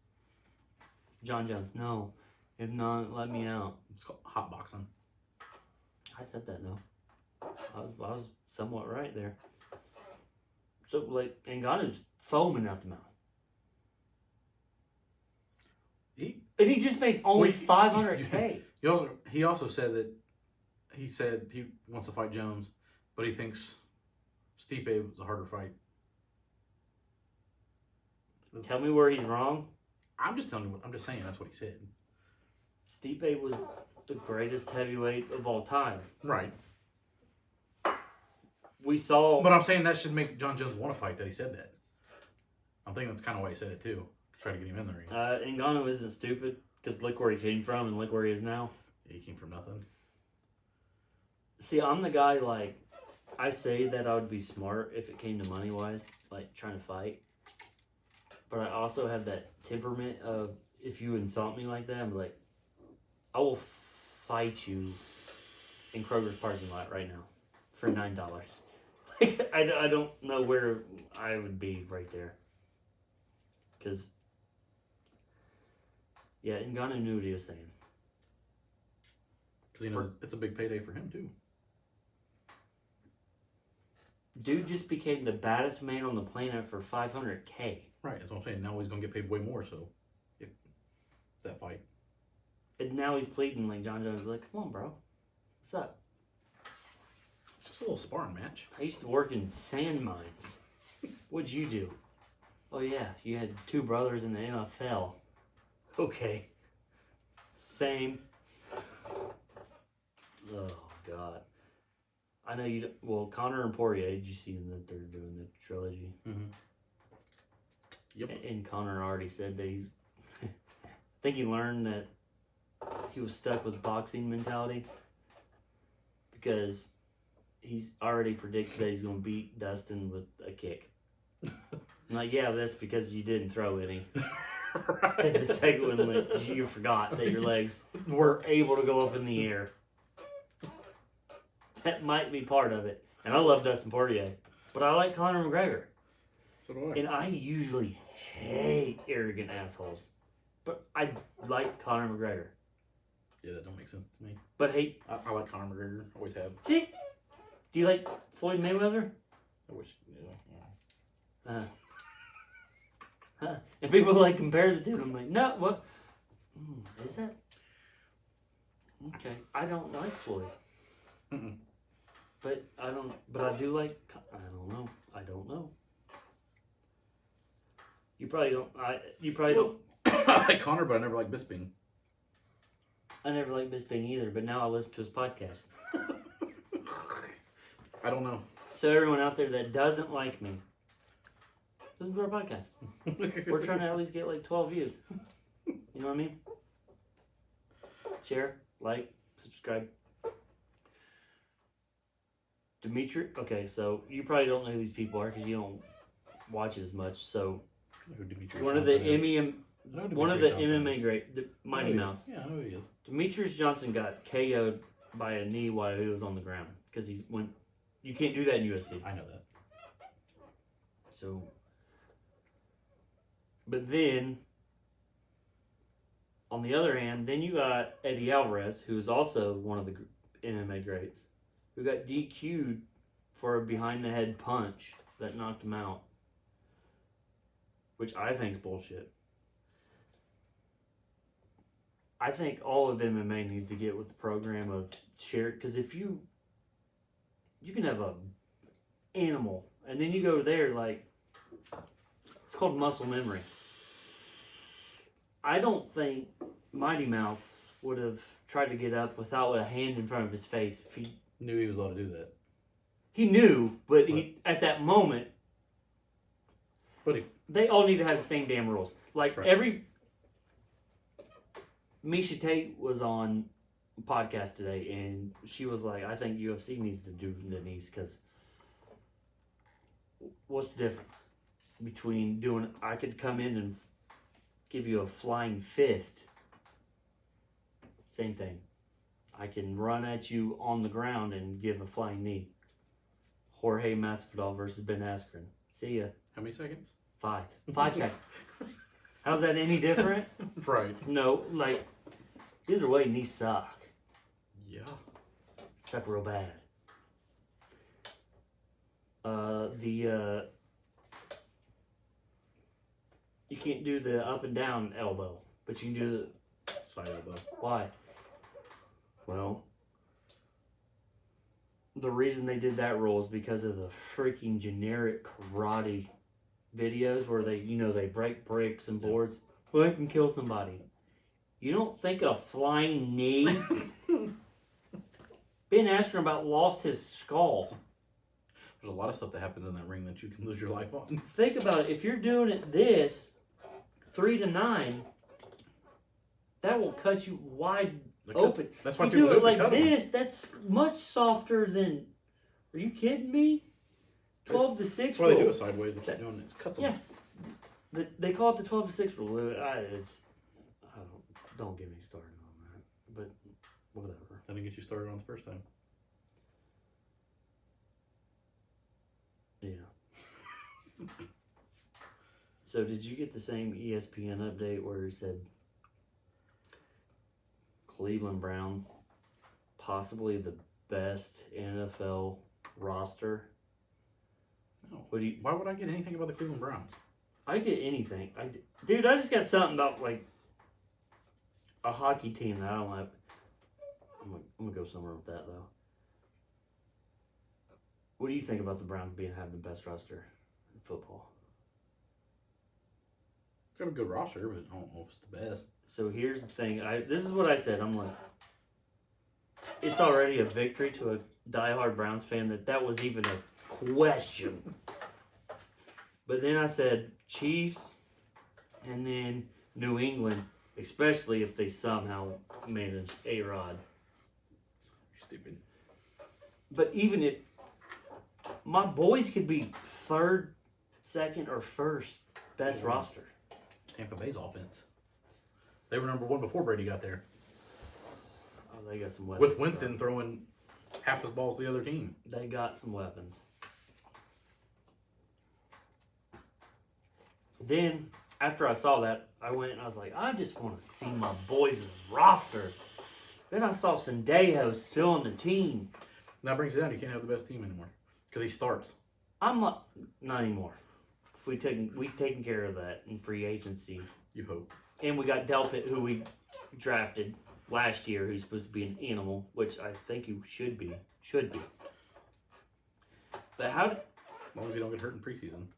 John Jones, no. If not, let me out. It's called hot boxing. I said that, no. I was somewhat right there. So, like, Ngannou's foaming out the mouth. And he just made only $500K. He also said that he wants to fight Jones, but he thinks Stipe was a harder fight. Tell me where he's wrong. I'm just saying that's what he said. Stipe was the greatest heavyweight of all time. Right. We saw... But I'm saying that should make John Jones want to fight that he said that. I'm thinking that's kind of why he said it too. Try to get him in the ring. Ngannou isn't stupid, because look where he came from and look where he is now. He came from nothing. See, I'm the guy, like, I say that I would be smart if it came to money-wise, like, trying to fight. But I also have that temperament of, if you insult me like that, I'm like, I will fight you in Kroger's parking lot right now for $9. Like, I don't know where I would be right there. Because, yeah, Ngannou knew what he was saying. Because he knows it's a big payday for him too. Dude just became the baddest man on the planet for $500K. Right, that's what I'm saying. Now he's going to get paid way more, so that fight. And now he's pleading like John Jones. Like, come on, bro. What's up? It's just a little sparring match. I used to work in sand mines. What'd you do? Oh, yeah, you had two brothers in the NFL. Okay. Same. Oh, God. I know you... Well, Connor and Poirier, did you see that they're doing the trilogy? Mm-hmm. Yep. And Connor already said that he's... I think he learned that he was stuck with boxing mentality because he's already predicted that he's going to beat Dustin with a kick. I'm like, yeah, but that's because you didn't throw any. And the second one, like, you forgot that your legs were able to go up in the air. That might be part of it. And I love Dustin Poirier, but I like Conor McGregor. So do I. And I usually hate arrogant assholes, but I like Conor McGregor. Yeah, that don't make sense to me. But hate. I like Conor McGregor. Always have. See? Do you like Floyd Mayweather? I wish. Yeah. And people like compare the two. I'm like, no, what? Is that? Okay, I don't like Floyd. Mm-mm. But I don't. But I do like. I don't know. I don't know. You probably don't. You probably don't. I like Conor, but I never like Bisping. I never liked Bisping either, but now I listen to his podcast. I don't know. So everyone out there that doesn't like me, listen to our podcast. We're trying to at least get like 12 views. You know what I mean? Share, like, subscribe. Dimitri, okay, so you probably don't know who these people are because you don't watch it as much. So one of the MMA great, the Mighty Mouse. Yeah, I know who he is. Demetrius Johnson got KO'd by a knee while he was on the ground because he went. You can't do that in UFC. I know that. So, but then, on the other hand, then you got Eddie Alvarez, who is also one of the MMA greats, who got DQ'd for a behind-the-head punch that knocked him out, which I think is bullshit. I think all of MMA needs to get with the program of share, because if you can have a animal, and then you go there, like, it's called muscle memory. I don't think Mighty Mouse would have tried to get up without a hand in front of his face if he Knew he was allowed to do that. He knew, but he at that moment, But they all need to have the same damn rules. Like Misha Tate was on a podcast today, and she was like, "I think UFC needs to do the knees because what's the difference between doing? I could come in and give you a flying fist. Same thing. I can run at you on the ground and give a flying knee. Jorge Masvidal versus Ben Askren. See ya. how many seconds? 5 seconds. How's that any different? Right. No, like, either way, knees suck. Yeah. Suck real bad. You can't do the up and down elbow, but you can do the Side elbow. Why? Well, the reason they did that rule is because of the freaking generic karate videos where they break bricks and boards. Well, I can kill somebody. You don't think a flying knee? Ben Askren about lost his skull. There's a lot of stuff that happens in that ring that you can lose your life on. Think about it. If you're doing it this 3 to 9, that will cut you wide open. That's why you people do it like cut them. this. That's much softer than. Are you kidding me? 12 to 6 That's why rule. they do it sideways. They keep doing it. It cuts them. Yeah. They call it the 12 to 6 rule. Don't get me started on that. But whatever. I didn't get you started on the first time. Yeah. So did you get the same ESPN update where he said Cleveland Browns possibly the best NFL roster? No. What Why would I get anything about the Cleveland Browns? I get anything. Dude, I just got something about like a hockey team that I don't like. I'm gonna go somewhere with that though. What do you think about the Browns having the best roster in football? It's got a good roster, but I don't know if it's the best. So here's the thing. This is what I said. I'm like, it's already a victory to a diehard Browns fan that was even a question. But then I said Chiefs and then New England, especially if they somehow manage A-Rod. You're stupid. But even if my boys could be third, second, or first best roster. Tampa Bay's offense. They were number 1 before Brady got there. Oh, they got some weapons. With Winston throwing half his balls to the other team. They got some weapons. Then, after I saw that, I went and I was like, I just want to see my boys' roster. Then I saw Sendejo still on the team. That brings it down. You can't have the best team anymore. Because he starts. I'm not anymore. We taken care of that in free agency. You hope. And we got Delpit, who we drafted last year, who's supposed to be an animal, which I think he should be. But how did... As long as you don't get hurt in preseason.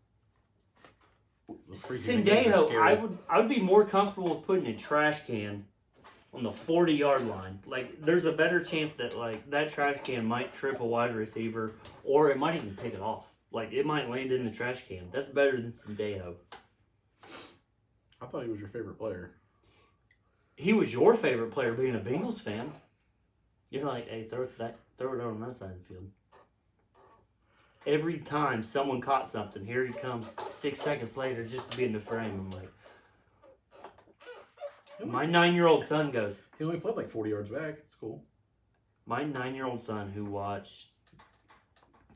Preseason games are Sendejo, scary. I would be more comfortable with putting a trash can on the 40-yard line. Like, there's a better chance that, like, that trash can might trip a wide receiver, or it might even pick it off. Like, it might land in the trash can. That's better than Sendejo. I thought he was your favorite player. He was your favorite player being a Bengals fan. You're like, hey, throw it on that side of the field. Every time someone caught something, here he comes 6 seconds later just to be in the frame. I'm like, my 9-year-old son goes. He only played like 40 yards back. It's cool. My 9-year-old son who watched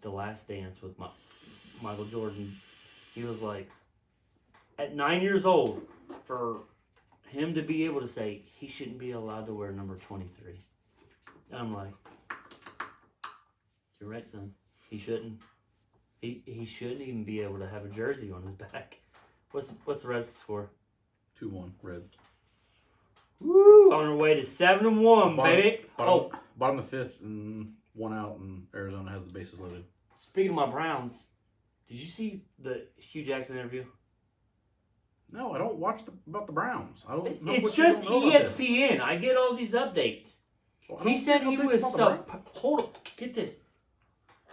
The Last Dance with Michael Jordan, he was like, at 9 years old, for him to be able to say he shouldn't be allowed to wear number 23. And I'm like, you're right, son. He shouldn't. He shouldn't even be able to have a jersey on his back. What's the rest of the score? 2-1 Reds. Woo! On our way to 7-1, baby. Bottom of the 5th and 1 out, and Arizona has the bases loaded. Speaking of my Browns, did you see the Hugh Jackson interview? No, I don't watch about the Browns. I don't know. It's what you just don't know about this. ESPN. I get all these updates. Well, I He don't said get he updates was about the Browns. hold on, get this.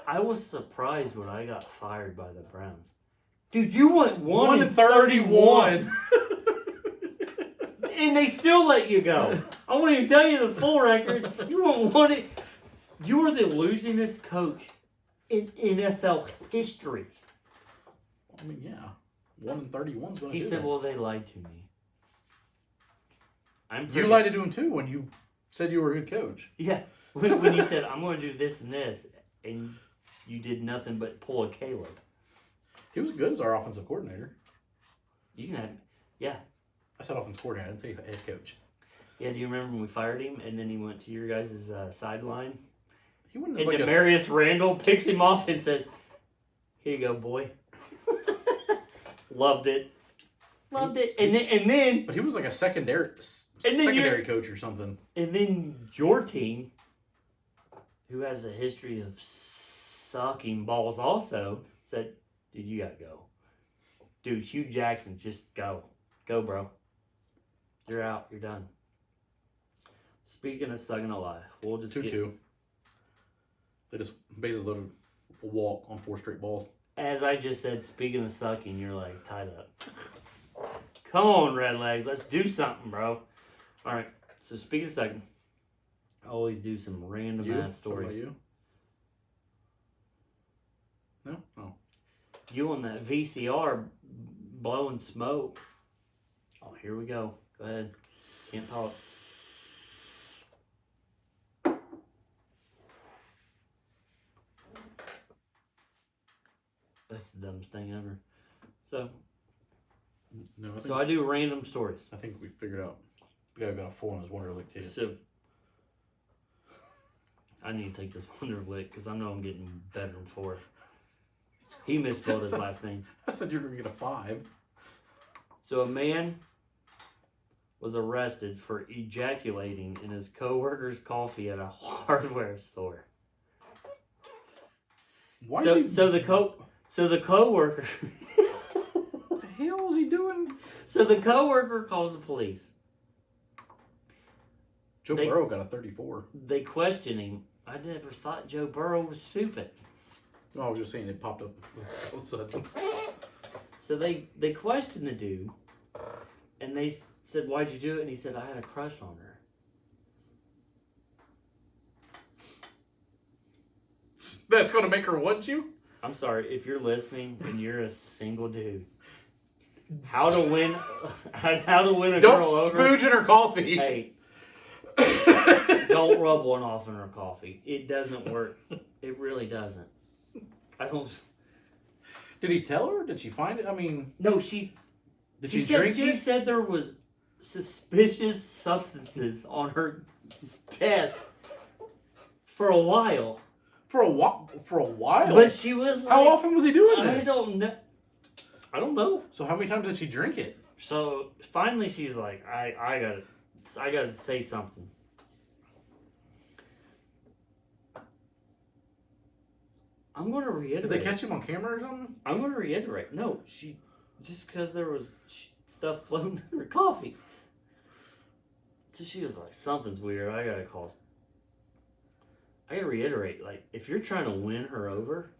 I was surprised when I got fired by the Browns. Dude, you went 1-31. And they still let you go. I won't even tell you the full record. You went one. You were the losingest coach in NFL history. I mean, yeah. 1-31's going to He said, well, they lied to me. You lied to him too when you said you were a good coach. Yeah. When you said, I'm going to do this and this, and you did nothing but pull a Caleb. He was good as our offensive coordinator. You can have, yeah. I said offensive coordinator. I didn't say head coach. Yeah, do you remember when we fired him and then he went to your guys' sideline? He wouldn't And like Demarius Randall picks him off and says, here you go, boy. Loved it. And then But he was like a secondary coach or something. And then your team, who has a history of sucking balls also, said, dude, you gotta go. Dude, Hugh Jackson, just go. Go, bro. You're out. You're done. Speaking of sucking a lie, we'll just 2-2. They just bases loaded a walk on 4 straight balls. As I just said, speaking of sucking, you're like tied up. Come on, Redlegs. Let's do something, bro. All right. So speaking of sucking, I always do some random ass stories. You? No? Oh. You on that VCR blowing smoke. Oh, here we go. Go ahead. Can't talk. That's the dumbest thing ever. So No, I do random stories. I think we figured out. The guy got a 4 on his Wonderlic test. So I need to take this Wonderlic because I know I'm getting better than 4. He misspelled his last name. I said you were going to get a 5. So a man was arrested for ejaculating in his coworker's coffee at a hardware store. Why So is he... the coworker What the hell is he doing? So the coworker calls the police. Joe Burrow got a 34. They question him. I never thought Joe Burrow was stupid. No, I was just saying it popped up all of a sudden. So they questioned the dude, and they said, "Why'd you do it?" And he said, "I had a crush on her." That's going to make her want you? I'm sorry if you're listening and you're a single dude. how to win a Don't girl over. spooge in her coffee. Hey, don't rub one off in her coffee. It doesn't work. It really doesn't. I don't. Did he tell her? Did she find it? I mean, No, did she drink she it? said there was suspicious substances on her desk for a while. For a while. But she was like, how often was he doing this? I don't know. So how many times did she drink it? So finally, she's like, I gotta say something. I'm going to reiterate. Did they catch him on camera or something? I'm going to reiterate. No, just because there was stuff floating in her coffee. So she was like, something's weird. I gotta reiterate, like, if you're trying to win her over,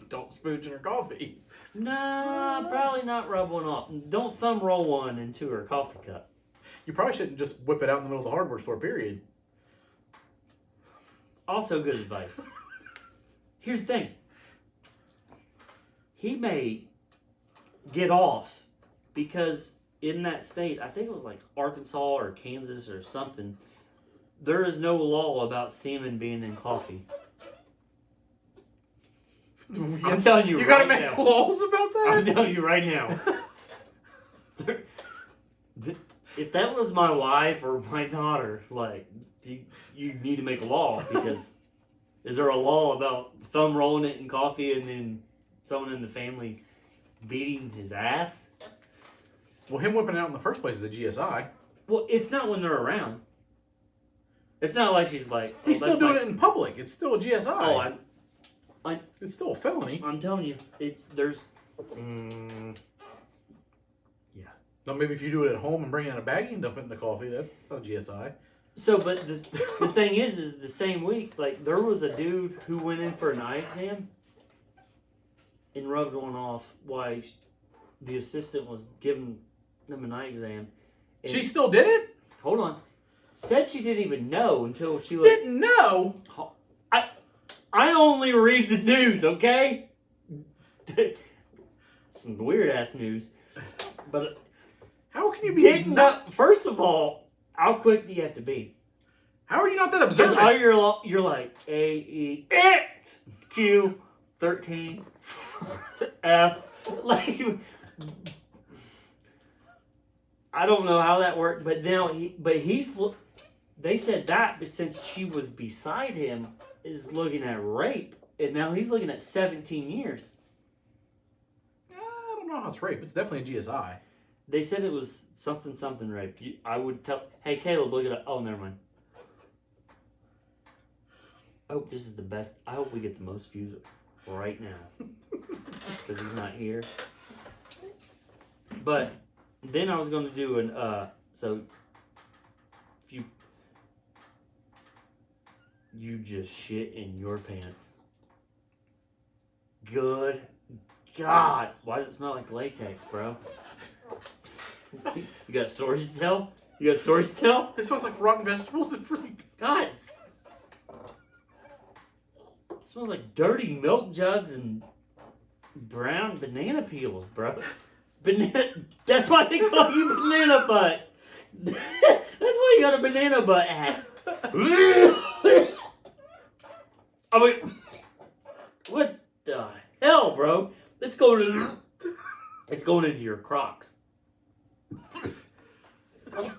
Don't spooge in her coffee. nah, probably not rub one off. Don't thumb roll one into her coffee cup. You probably shouldn't just whip it out in the middle of the hardware store, period. Also good advice. Here's the thing. He may get off because in that state, I think it was like Arkansas or Kansas or something, there is no law about semen being in coffee. I'm telling you, You right gotta make now. laws about that? I'm telling you right now. If that was my wife or my daughter, like, you need to make a law because is there a law about thumb rolling it in coffee and then someone in the family beating his ass? Well, him whipping it out in the first place is a GSI. Well, it's not when they're around. It's not like she's like... oh, He's still that's doing my- it in public. It's still a GSI. Oh, It's still a felony. I'm telling you, there's... Now, maybe if you do it at home and bring it in a baggie and dump it in the coffee, that's not a GSI. So, but the thing is the same week, like, there was a dude who went in for an eye exam and rubbed one off while the assistant was giving them an eye exam. And She still did it? hold on. Said she didn't even know until she Didn't know? I only read the news, okay? Some weird ass news. But How can you be didn't not? know, first of all, how quick do you have to be? How are you not that Because observant? you're like A-E Q 13 F like I don't know how that worked, but now they said that, but since she was beside him, is looking at rape, and now he's looking at 17 years. I don't know how it's rape. It's definitely a GSI. They said it was something rape. I would tell, hey Caleb, look it up. Oh, never mind. I hope this is the best. I hope we get the most views right now because he's not here. But then I was going to do so if you just shit in your pants. Good God, why does it smell like latex, bro? You got stories to tell? You got stories to tell? It smells like rotten vegetables and fruit. God. It smells like dirty milk jugs and brown banana peels, bro. That's why they call you banana butt. That's why you got a banana butt hat. I mean, what the hell, bro? It's going into your Crocs. I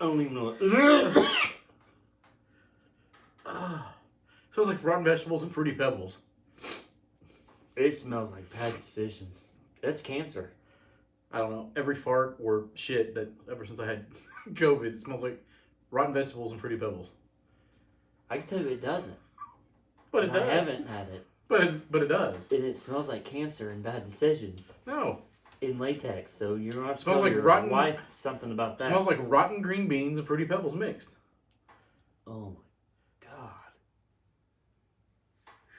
don't even know what. Smells like rotten vegetables and fruity pebbles. It smells like bad decisions. That's cancer. I don't know. Every fart or shit that ever since I had COVID, it smells like rotten vegetables and fruity pebbles. I can tell you it doesn't. But it 'Cause does. I haven't had it. But it does. And it smells like cancer and bad decisions No. in latex. So you're not Smells telling like your rotten- wife something about that. Smells like rotten green beans and fruity pebbles mixed. Oh my God.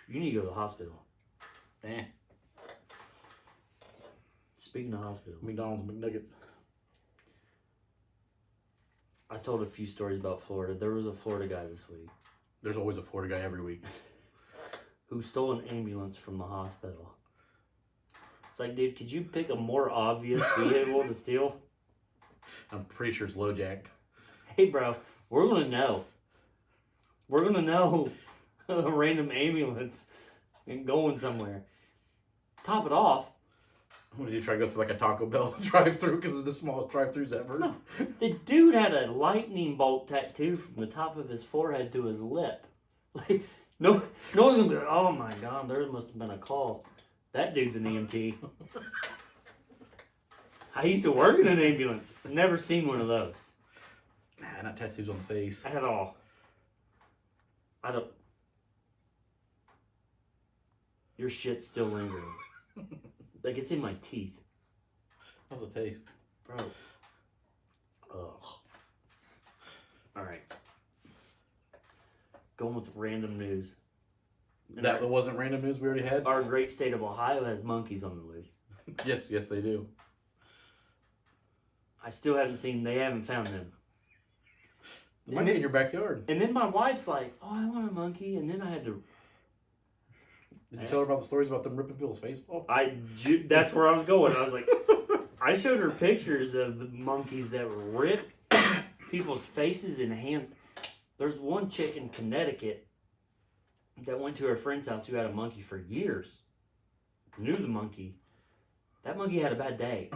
You need to go to the hospital. Speaking of hospital, McDonald's McNuggets. I told a few stories about Florida. There was a Florida guy this week There's always a Florida guy every week. who stole an ambulance from the hospital. It's like, dude, could you pick a more obvious vehicle to steal? I'm pretty sure it's low jacked. Hey, bro, we're gonna know. We're gonna know a random ambulance and going somewhere. Top it off, What, did you try to go through like a Taco Bell drive-through because of the smallest drive-throughs ever? No. The dude had a lightning bolt tattoo from the top of his forehead to his lip. Like, no one's gonna be like, oh my god, there must have been a call. That dude's an EMT. I used to work in an ambulance. Never seen one of those Nah, not tattoos on the face. at all. I don't. Your shit's still lingering. Like it's in my teeth, How's the taste? bro. Ugh. All right. Going with random news. That wasn't random news we already had? Our great state of Ohio has monkeys on the loose. Yes, they do. I still haven't seen. They haven't found them. They might be in your backyard. And then my wife's like, "Oh, I want a monkey," and then I had to. Did you tell her about the stories about them ripping people's face off? That's where I was going. I was like, I showed her pictures of the monkeys that rip people's faces and hands. There's one chick in Connecticut that went to her friend's house who had a monkey for years. Knew the monkey. That monkey had a bad day.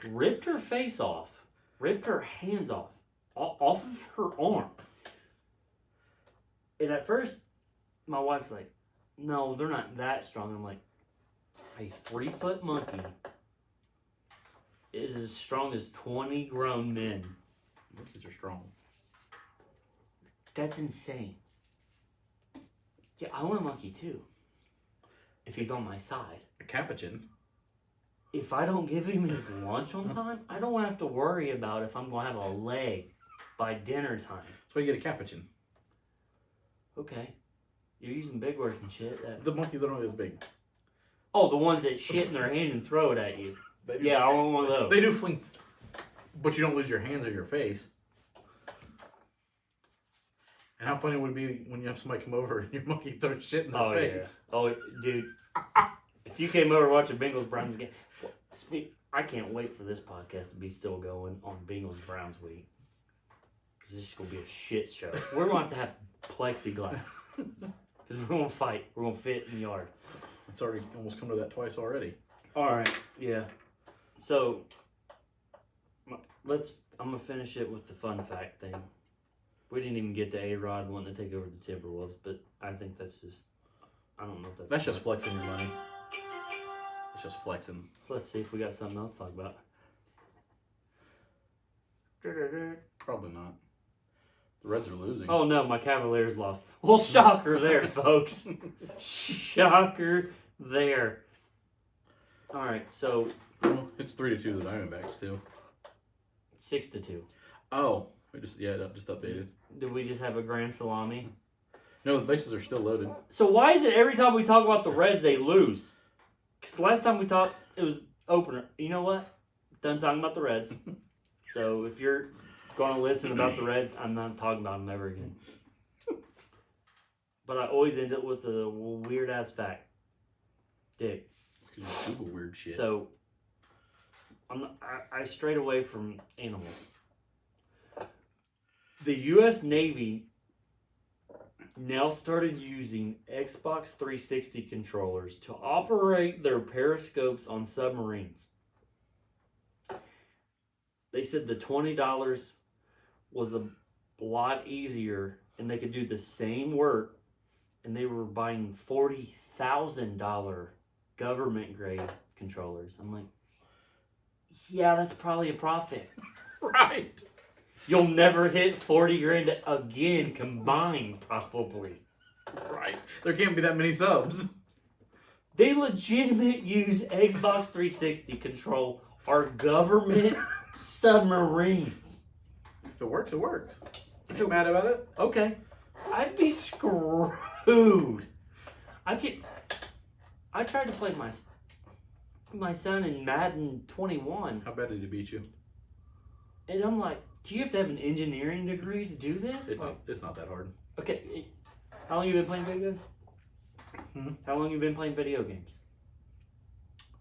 Ripped her face off. Ripped her hands off of her arms. And at first, my wife's like, no, they're not that strong. I'm like, a 3-foot monkey is as strong as 20 grown men. Monkeys are strong. That's insane. Yeah, I want a monkey too. If he's on my side. A capuchin. If I don't give him his lunch on time, I don't have to worry about if I'm going to have a leg by dinner time. That's why you get a capuchin. Okay. You're using big words and shit. The monkeys are only this big. Oh, the ones that shit in their hand and throw it at you. Yeah, I want one of those. They do fling, but you don't lose your hands or your face. And how funny would it be when you have somebody come over and your monkey throws shit in their face? Yeah. Oh, dude. If you came over watching Bengals Browns again, I can't wait for this podcast to be still going on Bengals Browns week. Because this is going to be a shit show. We're going to have plexiglass. Because we're going to fight. We're going to fit in the yard. It's already almost come to that twice already. Alright, yeah. So, I'm going to finish it with the fun fact thing. We didn't even get to A-Rod wanting to take over the Timberwolves, but I think that's just, I don't know if That's just flexing your money. It's just flexing. Let's see if we got something else to talk about. Probably not. The Reds are losing. Oh no, my Cavaliers lost. Well, shocker there, folks. Shocker there. Alright, so. Well, it's 3-2 to the Diamondbacks, too. 6-2. Oh. Just updated. Did we just have a grand salami? No, the bases are still loaded. So why is it every time we talk about the Reds, they lose? Because the last time we talked, it was opener. You know what? Done talking about the Reds. So if you're going to listen about the Reds, I'm not talking about them ever again. But I always end up with a weird-ass fact. Dick. It's because you Google weird shit. So, I strayed away from animals. The U.S. Navy now started using Xbox 360 controllers to operate their periscopes on submarines. They said the $20 was a lot easier and they could do the same work, and they were buying $40,000 government grade controllers. I'm like, yeah, that's probably a profit. Right. You'll never hit 40 grand again combined, probably. Right. There can't be that many subs. They legitimate use Xbox 360 control our government submarines. If it works, it works. If you're mad about it, Okay. I'd be screwed. I tried to play my son in Madden 21. how bad did he beat you? And I'm like, do you have to have an engineering degree to do this? It's not that hard. Okay. How long you been playing video games? Hmm? How long you been playing video games?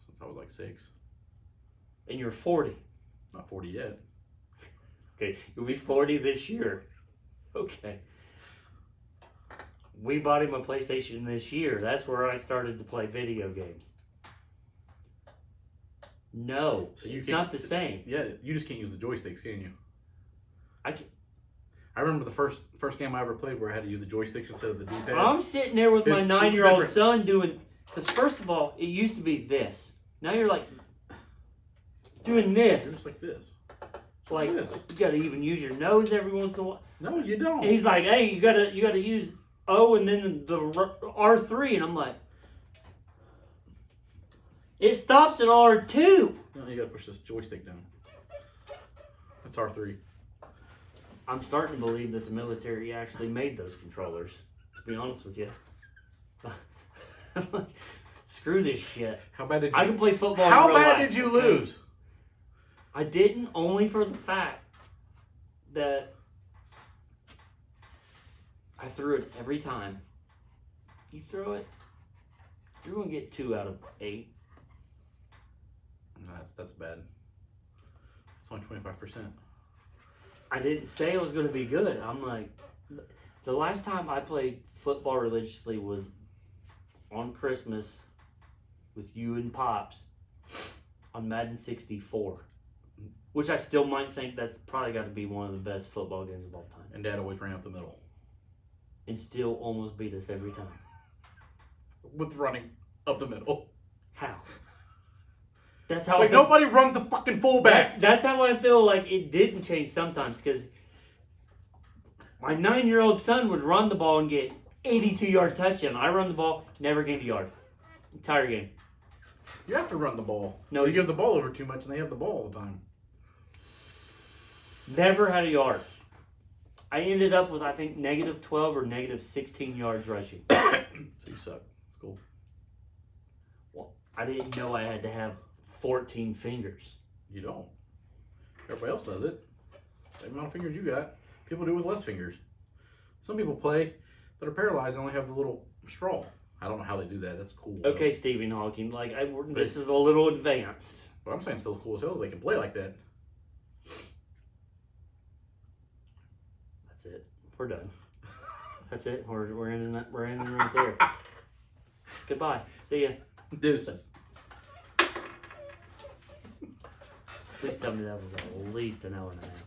Since I was like 6. And you're 40. Not 40 yet. Okay, you'll be 40 this year. Okay. We bought him a PlayStation this year. That's where I started to play video games. No, So you it's can't- not the same. Yeah, you just can't use the joysticks, can you? I can, I remember the first game I ever played where I had to use the joysticks instead of the D-pad. I'm sitting there with my It's 9-year-old different. son doing. Because first of all, it used to be this. Now you're like doing You're this. just like this. Like this. you gotta even use your nose every once in a while. No, you don't. And he's like, "Hey, you gotta use O and then the R3," and I'm like, "It stops at R2." No, you gotta push this joystick down. That's R3. I'm starting to believe that the military actually made those controllers. To be honest with you, screw this shit. How bad did you? I can play football. How in real bad life. did you lose? I didn't, only for the fact that I threw it every time. You throw it, you're gonna get 2 out of 8. No, that's bad. It's only 25%. I didn't say it was gonna be good. I'm like, the last time I played football religiously was on Christmas with you and Pops on Madden 64. Which I still might think that's probably got to be one of the best football games of all time. And Dad always ran up the middle. And still almost beat us every time. With running up the middle. How? That's how Like, nobody runs the fucking fullback. That's how I feel like it didn't change sometimes. Because my 9-year-old son would run the ball and get 82-yard touchdown. I run the ball, never gained a yard. Entire game. You have to run the ball. No, you give the ball over too much and they have the ball all the time. Never had a yard. I ended up with, I think, -12 or -16 yards rushing. So you suck. It's cool. Well, I didn't know I had to have 14 fingers. You don't. Everybody else does it. Same amount of fingers you got. People do with less fingers. Some people play that are paralyzed and only have the little straw. I don't know how they do that. That's cool. Okay, Stephen Hawking, like this is a little advanced. But I'm saying still cool as hell. They can play like that. That's it. We're done. That's it. We're ending that. We're ending right there. Goodbye. See ya. Deuces. Please tell me that was at least an hour and a half.